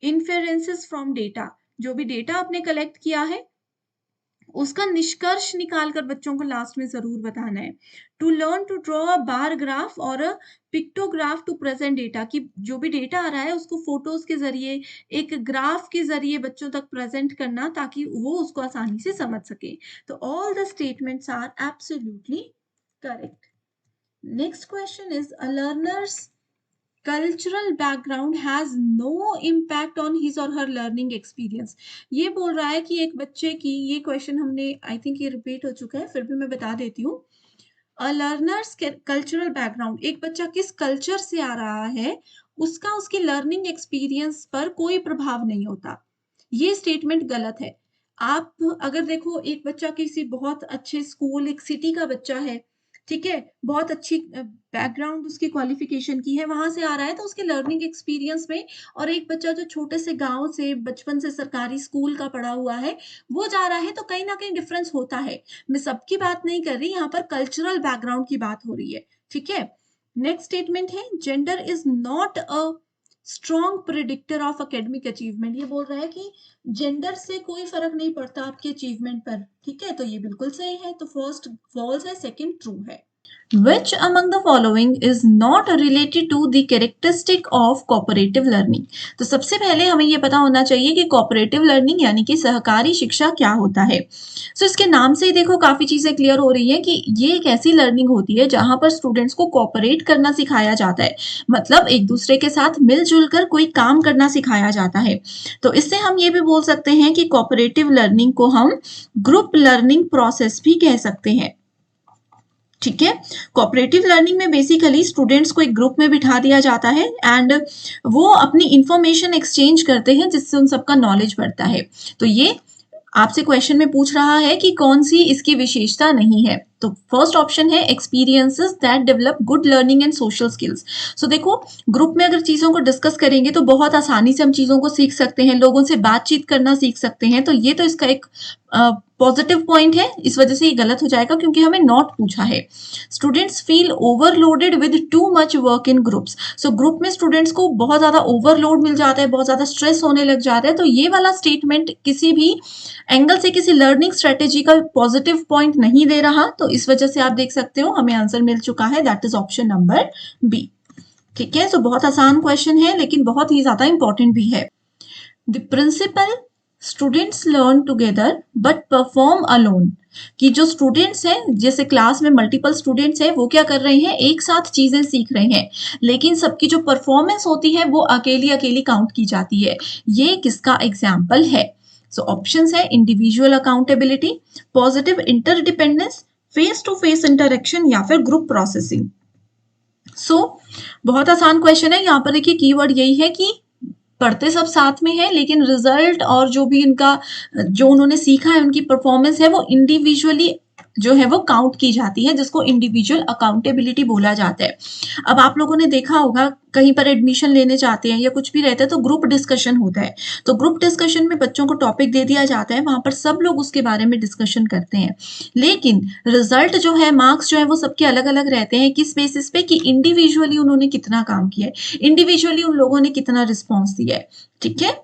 inferences from data, जो भी डेटा आपने कलेक्ट किया है उसका निष्कर्ष निकालकर बच्चों को लास्ट में जरूर बताना है। To learn to draw a bar graph और a pictograph to present data, कि जो भी डेटा आ रहा है उसको फोटोज के जरिए, एक ग्राफ के जरिए बच्चों तक प्रेजेंट करना ताकि वो उसको आसानी से समझ सके। तो all the statements are absolutely correct. Next question is a learners cultural background has no impact on his or her learning experience. ये बोल रहा है कि एक बच्चे की, ये क्वेश्चन हमने आई थिंक ये रिपीट हो चुका है, फिर भी मैं बता देती हूँ। अ लर्नर्स कल्चरल बैकग्राउंड, एक बच्चा किस कल्चर से आ रहा है उसका उसकी लर्निंग एक्सपीरियंस पर कोई प्रभाव नहीं होता। ये स्टेटमेंट गलत है। आप अगर देखो, एक बच्चा किसी बहुत अच्छे स्कूल, एक सिटी का बच्चा है, ठीक है, बहुत अच्छी बैकग्राउंड उसकी क्वालिफिकेशन की है, वहां से आ रहा है तो उसके लर्निंग एक्सपीरियंस में, और एक बच्चा जो छोटे से गांव से बचपन से सरकारी स्कूल का पढ़ा हुआ है वो जा रहा है, तो कहीं ना कहीं डिफरेंस होता है। मैं सबकी बात नहीं कर रही, यहाँ पर कल्चरल बैकग्राउंड की बात हो रही है। ठीक है, नेक्स्ट स्टेटमेंट है gender is not a strong predictor of academic achievement. ये बोल रहा है कि जेंडर से कोई फर्क नहीं पड़ता आपके अचीवमेंट पर। ठीक है, तो ये बिल्कुल सही है। तो फर्स्ट फॉल्स है, सेकंड ट्रू है। Which among the following is not related to the characteristic of cooperative learning? तो सबसे पहले हमें ये पता होना चाहिए कि cooperative learning यानी कि सहकारी शिक्षा क्या होता है। इसके नाम से ही देखो काफी चीजें क्लियर हो रही है कि ये एक ऐसी लर्निंग होती है जहां पर स्टूडेंट्स को कोऑपरेट करना सिखाया जाता है, मतलब एक दूसरे के साथ मिलजुल कर कोई काम करना सिखाया जाता है। तो इससे हम ये भी बोल सकते हैं कि कोऑपरेटिव लर्निंग को हम ग्रुप लर्निंग प्रोसेस भी कह सकते हैं। ठीक है, कोऑपरेटिव लर्निंग में बेसिकली स्टूडेंट्स को एक ग्रुप में बिठा दिया जाता है एंड वो अपनी इंफॉर्मेशन एक्सचेंज करते हैं जिससे उन सबका नॉलेज बढ़ता है। तो ये आपसे क्वेश्चन में पूछ रहा है कि कौन सी इसकी विशेषता नहीं है। तो फर्स्ट ऑप्शन है experiences that develop good learning and social skills. So देखो, ग्रुप में अगर चीजों को डिस्कस करेंगे तो बहुत आसानी से हम चीजों को सीख सकते हैं, लोगों से बातचीत करना सीख सकते हैं। तो ये तो इसका एक पॉजिटिव पॉइंट है, इस वजह से ये गलत हो जाएगा क्योंकि हमें नॉट पूछा है। Students feel overloaded with too much work in groups. So group में स्टूडेंट्स को बहुत ज्यादा ओवरलोड मिल जाता है, बहुत ज्यादा स्ट्रेस होने लग जाता है। तो ये वाला स्टेटमेंट किसी भी एंगल से किसी लर्निंग स्ट्रेटेजी का पॉजिटिव पॉइंट नहीं दे रहा। तो इस वजह से आप देख सकते हो हमें आंसर मिल चुका है, that is option number B. ठीक है, सो बहुत आसान क्वेश्चन है लेकिन बहुत ही ज्यादा इंपॉर्टेंट भी है। The principal students learn together but perform alone, कि जो स्टूडेंट्स हैं, जैसे क्लास में मल्टीपल स्टूडेंट्स हैं, वो क्या कर रहे हैं, एक साथ चीजें सीख रहे हैं, लेकिन सबकी जो परफॉर्मेंस होती है वो अकेली अकेली काउंट की जाती है। ये किसका एग्जाम्पल है? सो ऑप्शंस है individual accountability, positive interdependence, face to face interaction या फिर ग्रुप प्रोसेसिंग। सो बहुत आसान क्वेश्चन है। यहाँ पर देखिए कीवर्ड यही है कि पढ़ते सब साथ में है लेकिन रिजल्ट और जो भी इनका जो उन्होंने सीखा है, उनकी परफॉर्मेंस है, वो इंडिविजुअली जो है वो काउंट की जाती है, जिसको इंडिविजुअल अकाउंटेबिलिटी बोला जाता है। अब आप लोगों ने देखा होगा कहीं पर एडमिशन लेने जाते हैं या कुछ भी रहता है तो ग्रुप डिस्कशन होता है। तो ग्रुप डिस्कशन में बच्चों को टॉपिक दे दिया जाता है, वहां पर सब लोग उसके बारे में डिस्कशन करते हैं, लेकिन रिजल्ट जो है, मार्क्स जो है वो सबके अलग अलग रहते हैं। किस बेसिस पे? कि इंडिविजुअली उन्होंने कितना काम किया है, इंडिविजुअली उन लोगों ने कितना रिस्पॉन्स दिया है। ठीक है,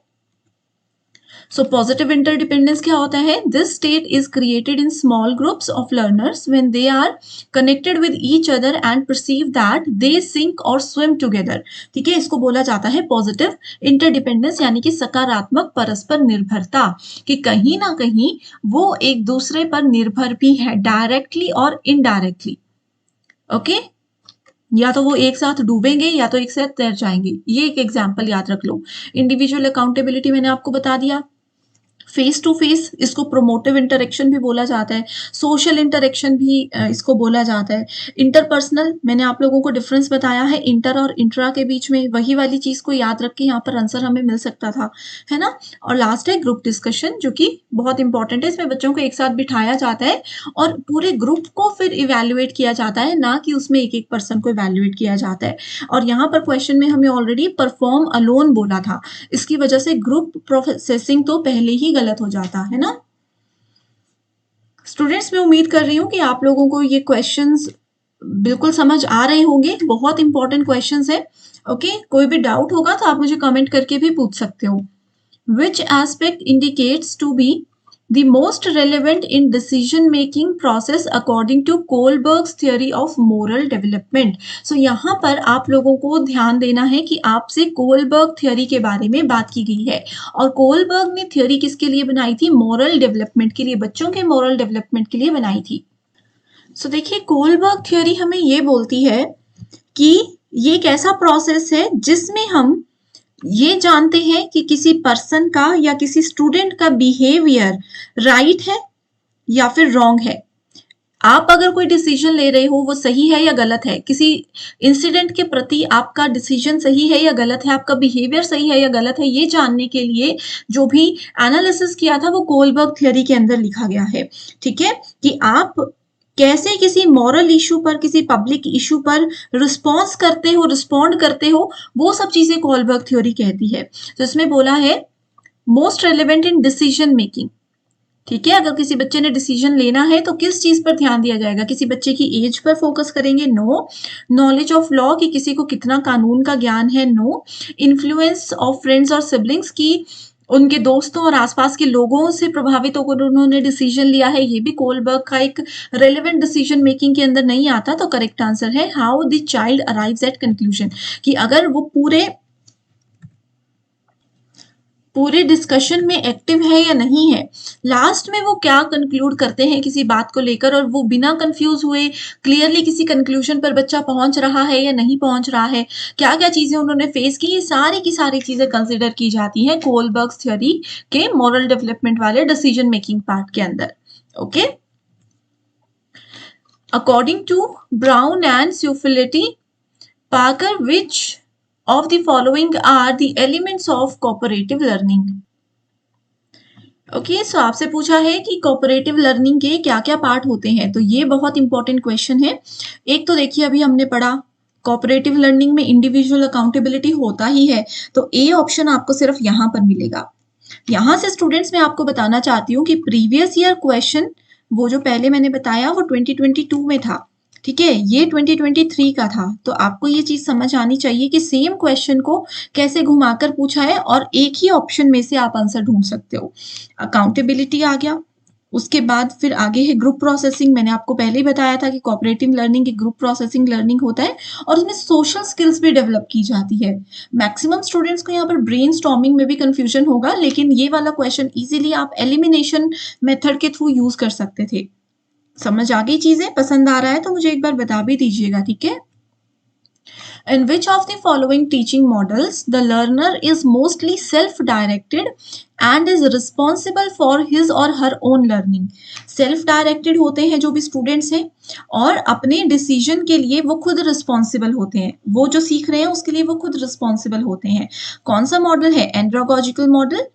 सो पॉजिटिव इंटरडिपेंडेंस क्या होता है? This state is created in small groups of learners when they are connected with each other and perceive that they sink or swim together. ठीक है, इसको बोला जाता है पॉजिटिव इंटरडिपेंडेंस, यानी कि सकारात्मक परस्पर निर्भरता, कि कहीं ना कहीं वो एक दूसरे पर निर्भर भी है, डायरेक्टली और इनडायरेक्टली। ओके, या तो वो एक साथ डूबेंगे या तो एक साथ तैर जाएंगे। ये एक एग्जाम्पल याद रख लो। इंडिविजुअल अकाउंटेबिलिटी मैंने आपको बता दिया। फेस टू फेस, इसको प्रोमोटिव इंटरेक्शन भी बोला जाता है, सोशल इंटरेक्शन भी इसको बोला जाता है। इंटरपर्सनल, मैंने आप लोगों को डिफरेंस बताया है इंटर और इंट्रा के बीच में, वही वाली चीज को याद रख के यहाँ पर आंसर हमें मिल सकता था, है ना। और लास्ट है ग्रुप डिस्कशन, जो कि बहुत इंपॉर्टेंट है। इसमें बच्चों को एक साथ बिठाया जाता है और पूरे ग्रुप को फिर इवेल्युएट किया जाता है, ना कि उसमें एक एक पर्सन को इवेल्युएट किया जाता है। और यहाँ पर क्वेश्चन में हमें ऑलरेडी परफॉर्म अलोन बोला था, इसकी वजह से ग्रुप प्रोसेसिंग तो पहले ही गलत हो जाता है ना। स्टूडेंट्स, मैं उम्मीद कर रही हूँ कि आप लोगों को ये क्वेश्चंस बिल्कुल समझ आ रहे होंगे, बहुत इंपॉर्टेंट क्वेश्चंस है। ओके, कोई भी डाउट होगा तो आप मुझे कमेंट करके भी पूछ सकते हो। Which aspect indicates to be the most relevant in decision making process according to Kohlberg's theory of moral development? So यहाँ पर आप लोगों को ध्यान देना है कि आपसे कोलबर्ग थ्योरी के बारे में बात की गई है, और कोलबर्ग ने थ्योरी किसके लिए बनाई थी? मोरल डेवलपमेंट के लिए, बच्चों के मोरल डेवलपमेंट के लिए बनाई थी। सो देखिए, कोलबर्ग थ्योरी हमें ये बोलती है कि ये एक ऐसा प्रोसेस है जिसमें हम ये जानते हैं कि किसी पर्सन का या किसी स्टूडेंट का बिहेवियर राइट है या फिर रॉन्ग है। आप अगर कोई डिसीजन ले रहे हो, वो सही है या गलत है, किसी इंसिडेंट के प्रति आपका डिसीजन सही है या गलत है, आपका बिहेवियर सही है या गलत है, ये जानने के लिए जो भी एनालिसिस किया था वो कोलबर्ग थ्योरी के अंदर लिखा गया है। ठीक है, कि आप कैसे किसी मॉरल इशू पर, किसी पब्लिक इशू पर रिस्पॉन्स करते हो, रिस्पॉन्ड करते हो, वो सब चीजें कोलबर्ग थ्योरी कहती है। तो इसमें बोला है most relevant in decision making. ठीक है, अगर किसी बच्चे ने डिसीजन लेना है तो किस चीज पर ध्यान दिया जाएगा? किसी बच्चे की एज पर फोकस करेंगे? नो। नॉलेज ऑफ लॉ, कि किसी को कितना कानून का ज्ञान है? नो। इन्फ्लुएंस ऑफ फ्रेंड्स और सिबलिंग्स, की उनके दोस्तों और आसपास के लोगों से प्रभावित होकर उन्होंने डिसीजन लिया है, ये भी कोलबर्ग का एक रेलेवेंट डिसीजन मेकिंग के अंदर नहीं आता। तो करेक्ट आंसर है how the child arrives eight conclusion, कि अगर वो पूरे डिस्कशन में एक्टिव है या नहीं है, लास्ट में वो क्या कंक्लूड करते हैं किसी बात को लेकर, और वो बिना कंफ्यूज हुए क्लियरली किसी कंक्लूजन पर बच्चा पहुंच रहा है या नहीं पहुंच रहा है, क्या क्या चीजें उन्होंने फेस की, ये सारी की सारी चीजें कंसिडर की जाती हैं कोलबर्ग थ्योरी के मॉरल डेवलपमेंट वाले डिसीजन मेकिंग पार्ट के अंदर। Okay, according to Brown and Ciuffetelli Parker, which of the following are the elements of cooperative learning? Okay, so आपसे पूछा है कि कोऑपरेटिव लर्निंग के क्या क्या पार्ट होते हैं, तो ये बहुत इंपॉर्टेंट क्वेश्चन है। एक तो देखिए, अभी हमने पढ़ा कोऑपरेटिव लर्निंग में इंडिविजुअल अकाउंटेबिलिटी होता ही है, तो ए ऑप्शन आपको सिर्फ यहाँ पर मिलेगा। यहाँ से स्टूडेंट्स मैं आपको बताना चाहती हूँ कि प्रीवियस ईयर क्वेश्चन, वो जो पहले मैंने बताया वो 2022 में था, ठीक है, ये 2023 का था। तो आपको ये चीज समझ आनी चाहिए कि सेम क्वेश्चन को कैसे घुमाकर पूछा है और एक ही ऑप्शन में से आप आंसर ढूंढ सकते हो। अकाउंटेबिलिटी आ गया, उसके बाद फिर आगे है ग्रुप प्रोसेसिंग। मैंने आपको पहले ही बताया था कि कोऑपरेटिव लर्निंग की ग्रुप प्रोसेसिंग लर्निंग होता है और उसमें सोशल स्किल्स भी डेवलप की जाती है। मैक्सिमम स्टूडेंट्स को यहाँ पर ब्रेन स्टॉर्मिंग में भी कंफ्यूजन होगा, लेकिन ये वाला क्वेश्चन इजीली आप एलिमिनेशन मेथड के थ्रू यूज कर सकते थे। समझ आ गई चीजें? पसंद आ रहा है तो मुझे एक बार बता भी दीजिएगा, ठीक है। In which of the following teaching models the learner is mostly self-directed and is responsible for his or her own learning? Self-directed होते हैं जो भी स्टूडेंट्स हैं और अपने डिसीजन के लिए वो खुद रिस्पॉन्सिबल होते हैं, वो जो सीख रहे हैं उसके लिए वो खुद रिस्पॉन्सिबल होते हैं। कौन सा मॉडल है? Andragogical model,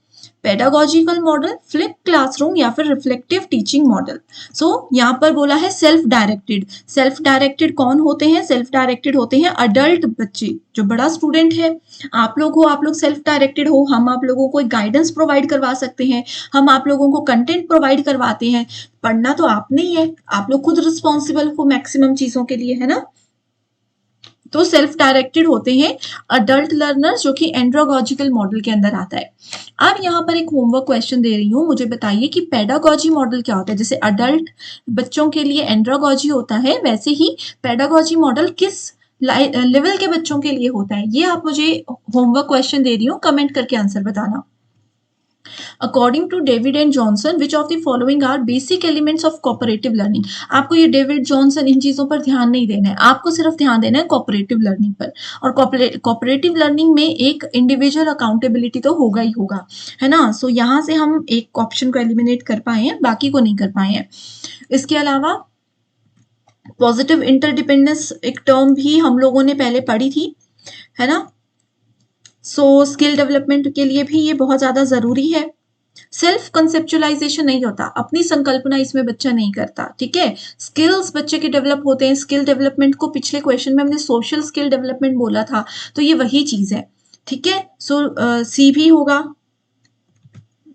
pedagogical model, flip classroom या फिर रिफ्लेक्टिव टीचिंग मॉडल। सो यहाँ पर बोला है सेल्फ डायरेक्टेड। सेल्फ डायरेक्टेड कौन होते हैं? सेल्फ डायरेक्टेड होते हैं अडल्ट बच्चे, जो बड़ा स्टूडेंट है। आप लोग हो, आप लोग सेल्फ डायरेक्टेड हो, हम आप लोगों को एक गाइडेंस प्रोवाइड करवा सकते हैं, हम आप लोगों को कंटेंट प्रोवाइड करवाते हैं, पढ़ना तो आपने ही है, आप लोग खुद रिस्पॉन्सिबल हो मैक्सिमम चीजों के लिए, है ना। तो सेल्फ डायरेक्टेड होते हैं अडल्ट लर्नर्स, जो कि एंड्रोगॉजिकल मॉडल के अंदर आता है। अब यहाँ पर एक होमवर्क क्वेश्चन दे रही हूँ, मुझे बताइए कि पेडागॉजी मॉडल क्या होता है। जैसे अडल्ट बच्चों के लिए एंड्रोगॉजी होता है, वैसे ही पेडागॉजी मॉडल किस लेवल के बच्चों के लिए होता है, ये आप मुझे होमवर्क क्वेश्चन दे रही हूँ, कमेंट करके आंसर बताना। According to David and Johnson, which of the following are basic elements of cooperative learning. आपको ये डेविड जॉनसन इन चीजों पर ध्यान नहीं देना है, आपको सिर्फ ध्यान देना है कोऑपरेटिव लर्निंग पर। और कोऑपरेटिव लर्निंग में एक इंडिविजुअल अकाउंटेबिलिटी तो होगा ही होगा, है ना। सो यहाँ से हम एक ऑप्शन को एलिमिनेट कर पाए हैं, बाकी को नहीं कर पाए हैं। इसके अलावा पॉजिटिव इंटरडिपेंडेंस एक टर्म भी हम लोगों ने पहले पढ़ी थी, है ना। सो स्किल डेवलपमेंट के लिए भी ये बहुत ज्यादा जरूरी है। सेल्फ कंसेप्चुअलाइजेशन नहीं होता, अपनी संकल्पना इसमें बच्चा नहीं करता, ठीक है। स्किल्स बच्चे के डेवलप होते हैं। स्किल डेवलपमेंट को पिछले क्वेश्चन में हमने सोशल स्किल डेवलपमेंट बोला था, तो ये वही चीज है, ठीक है। सो सी भी होगा,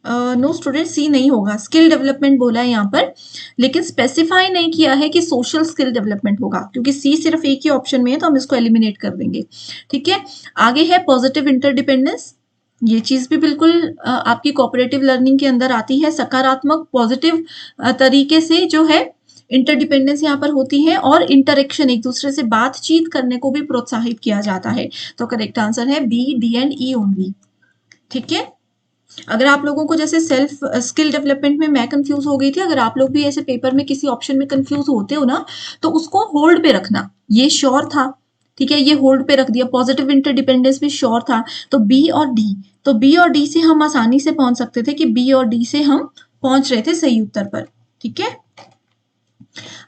नो स्टूडेंट सी नहीं होगा, स्किल डेवलपमेंट बोला है यहाँ पर, लेकिन स्पेसिफाई नहीं किया है कि सोशल स्किल डेवलपमेंट होगा, क्योंकि सी सिर्फ एक ही ऑप्शन में है, तो हम इसको एलिमिनेट कर देंगे, ठीक है। आगे है पॉजिटिव इंटरडिपेंडेंस, ये चीज भी बिल्कुल आपकी कोऑपरेटिव लर्निंग के अंदर आती है। सकारात्मक पॉजिटिव तरीके से जो है इंटरडिपेंडेंस यहाँ पर होती है, और इंटरेक्शन, एक दूसरे से बातचीत करने को भी प्रोत्साहित किया जाता है। तो करेक्ट आंसर है B, D and E only, ठीक है। अगर आप लोगों को जैसे सेल्फ स्किल डेवलपमेंट में मैं कंफ्यूज हो गई थी, अगर आप लोग भी ऐसे पेपर में किसी ऑप्शन में कंफ्यूज होते हो ना, तो उसको होल्ड पे रखना, ये श्योर था, ठीक है, ये होल्ड पे रख दिया। पॉजिटिव इंटरडिपेंडेंस भी श्योर था, तो बी और डी, तो बी और डी से हम आसानी से पहुंच सकते थे कि बी और डी से हम पहुंच रहे थे सही उत्तर पर, ठीक है।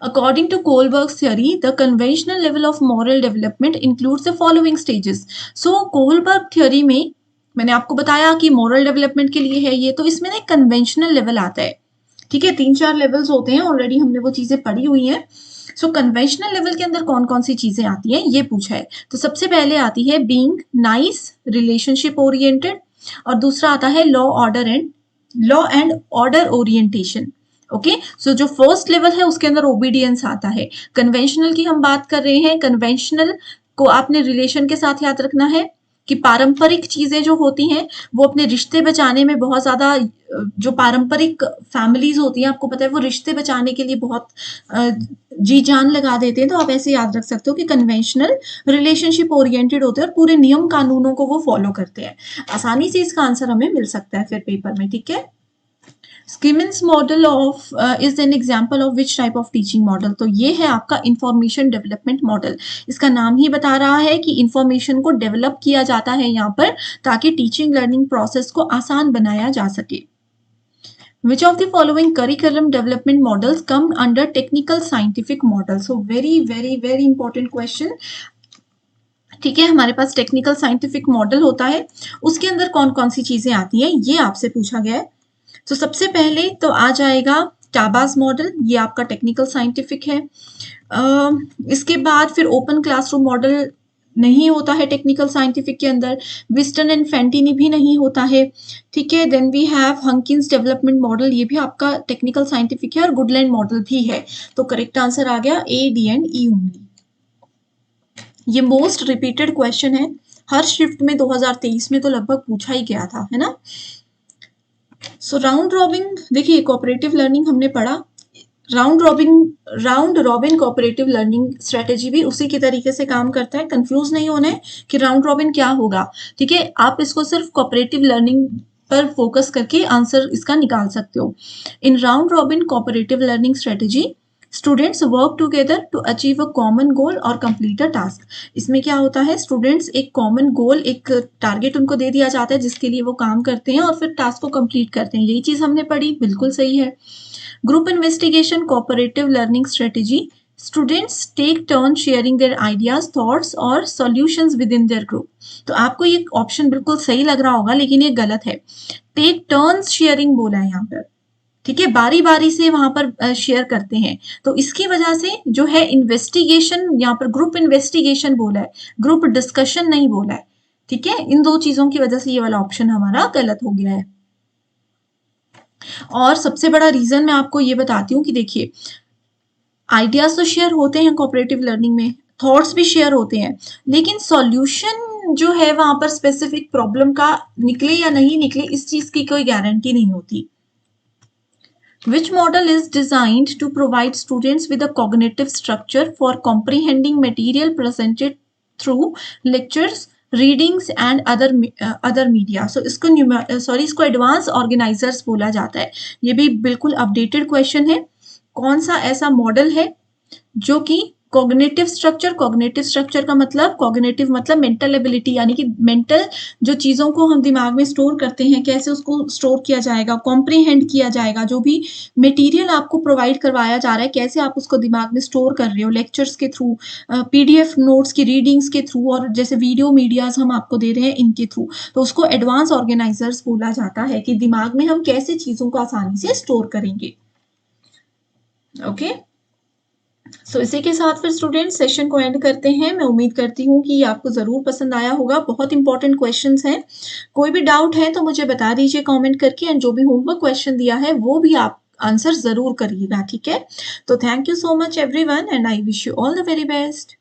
According to Kohlberg's theory, the conventional level of moral development includes the following stages. So, Kohlberg theory में मैंने आपको बताया कि moral development के लिए है ये, तो इसमें ना एक conventional level आता है, ठीक है। 3-4 levels होते हैं, ऑलरेडी हमने वो चीजें पढ़ी हुई हैं। सो कन्वेंशनल लेवल के अंदर कौन कौन सी चीजें आती हैं, ये पूछा है। तो सबसे पहले आती है बीइंग नाइस, रिलेशनशिप ओरिएंटेड, और दूसरा आता है law and order orientation, okay. So जो फर्स्ट लेवल है उसके अंदर ओबीडियंस आता है। कन्वेंशनल की हम बात कर रहे हैं, कन्वेंशनल को आपने रिलेशन के साथ याद रखना है कि पारंपरिक चीजें जो होती हैं वो अपने रिश्ते बचाने में बहुत ज्यादा, जो पारंपरिक फैमिलीज होती हैं आपको पता है वो रिश्ते बचाने के लिए बहुत जी जान लगा देते हैं, तो आप ऐसे याद रख सकते हो कि कन्वेंशनल रिलेशनशिप ओरिएंटेड होते हैं और पूरे नियम कानूनों को वो फॉलो करते हैं। आसानी से इसका आंसर हमें मिल सकता है फिर पेपर में, ठीक है। Suchman's model of is an example of which type of teaching model, तो ये है आपका इंफॉर्मेशन डेवलपमेंट मॉडल। इसका नाम ही बता रहा है कि इंफॉर्मेशन को डेवलप किया जाता है यहाँ पर, ताकि टीचिंग लर्निंग प्रोसेस को आसान बनाया जा सके। Which of the following curriculum development models come under technical scientific model? So very important question. ठीक है, हमारे पास टेक्निकल साइंटिफिक मॉडल होता है, उसके अंदर कौन कौन सी चीजें आती हैं ये आपसे पूछा गया है। तो सबसे पहले तो आ जाएगा टाबास मॉडल, ये आपका टेक्निकल साइंटिफिक है। इसके बाद फिर ओपन क्लासरूम मॉडल नहीं होता है टेक्निकल साइंटिफिक के अंदर, विस्टन एंड फेंटिनी भी नहीं होता है, ठीक है। Then we have Hunkins development model, ये भी आपका टेक्निकल साइंटिफिक है, और गुडलैंड मॉडल भी है। तो करेक्ट आंसर आ गया ए, डी एंड ई ओनली। ये मोस्ट रिपीटेड क्वेश्चन है, हर शिफ्ट में 2023 में तो लगभग पूछा ही गया था, है ना। सो राउंड रॉबिन, देखिए कोऑपरेटिव लर्निंग हमने पढ़ा, round robin cooperative learning strategy भी उसी के तरीके से काम करता है। कंफ्यूज नहीं होना है कि राउंड रॉबिन क्या होगा, ठीक है। आप इसको सिर्फ कोऑपरेटिव लर्निंग पर फोकस करके आंसर इसका निकाल सकते हो। In round robin cooperative learning strategy students work together to achieve a common goal और कंप्लीट अ टास्क। इसमें क्या होता है, स्टूडेंट्स एक कॉमन गोल, एक टारगेट उनको दे दिया जाता है जिसके लिए वो काम करते हैं और फिर टास्क को कंप्लीट करते हैं, यही चीज हमने पढ़ी, बिल्कुल सही है। Group investigation cooperative learning strategy students take turn sharing their ideas, thoughts और solutions within their group. तो आपको ये ऑप्शन बिल्कुल सही लग रहा होगा, लेकिन ये गलत है। टेक टर्न्स शेयरिंग बोला है यहाँ पर, ठीक है, बारी बारी से वहां पर शेयर करते हैं। तो इसकी वजह से जो है इन्वेस्टिगेशन, यहाँ पर ग्रुप इन्वेस्टिगेशन बोला है, ग्रुप डिस्कशन नहीं बोला है, ठीक है। इन दो चीजों की वजह से ये वाला ऑप्शन हमारा गलत हो गया है। और सबसे बड़ा रीजन मैं आपको ये बताती हूँ कि देखिए, आइडियाज तो शेयर होते हैं कोऑपरेटिव लर्निंग में, थॉट्स भी शेयर होते हैं, लेकिन सॉल्यूशन जो है वहां पर स्पेसिफिक प्रॉब्लम का निकले या नहीं निकले, इस चीज की कोई गारंटी नहीं होती। Which model is designed to provide students with a cognitive structure for comprehending material presented through lectures, readings and other media? So इसको एडवांस ऑर्गेनाइजर्स बोला जाता है। ये भी बिल्कुल अपडेटेड क्वेश्चन है। कौन सा ऐसा मॉडल है जो कि कॉग्निटिव स्ट्रक्चर का मतलब, कॉग्निटिव मतलब मेंटल एबिलिटी, यानी कि मेंटल जो चीजों को हम दिमाग में स्टोर करते हैं, कैसे उसको स्टोर किया जाएगा, कॉम्प्रीहेंड किया जाएगा, जो भी मटेरियल आपको प्रोवाइड करवाया जा रहा है, कैसे आप उसको दिमाग में स्टोर कर रहे हो, लेक्चर्स के थ्रू, पीडीएफ नोट्स की रीडिंग्स के थ्रू, और जैसे वीडियो मीडियाज हम आपको दे रहे हैं इनके थ्रू, तो उसको एडवांस ऑर्गेनाइजर्स बोला जाता है कि दिमाग में हम कैसे चीजों को आसानी से स्टोर करेंगे। ओके, सो इसी के साथ फिर स्टूडेंट्स सेशन को एंड करते हैं। मैं उम्मीद करती हूँ कि आपको ज़रूर पसंद आया होगा। बहुत इंपॉर्टेंट क्वेश्चंस हैं। कोई भी डाउट है तो मुझे बता दीजिए कमेंट करके, एंड जो भी होमवर्क क्वेश्चन दिया है वो भी आप आंसर ज़रूर करिएगा, ठीक है। तो thank you so much everyone, and I wish you all the very best.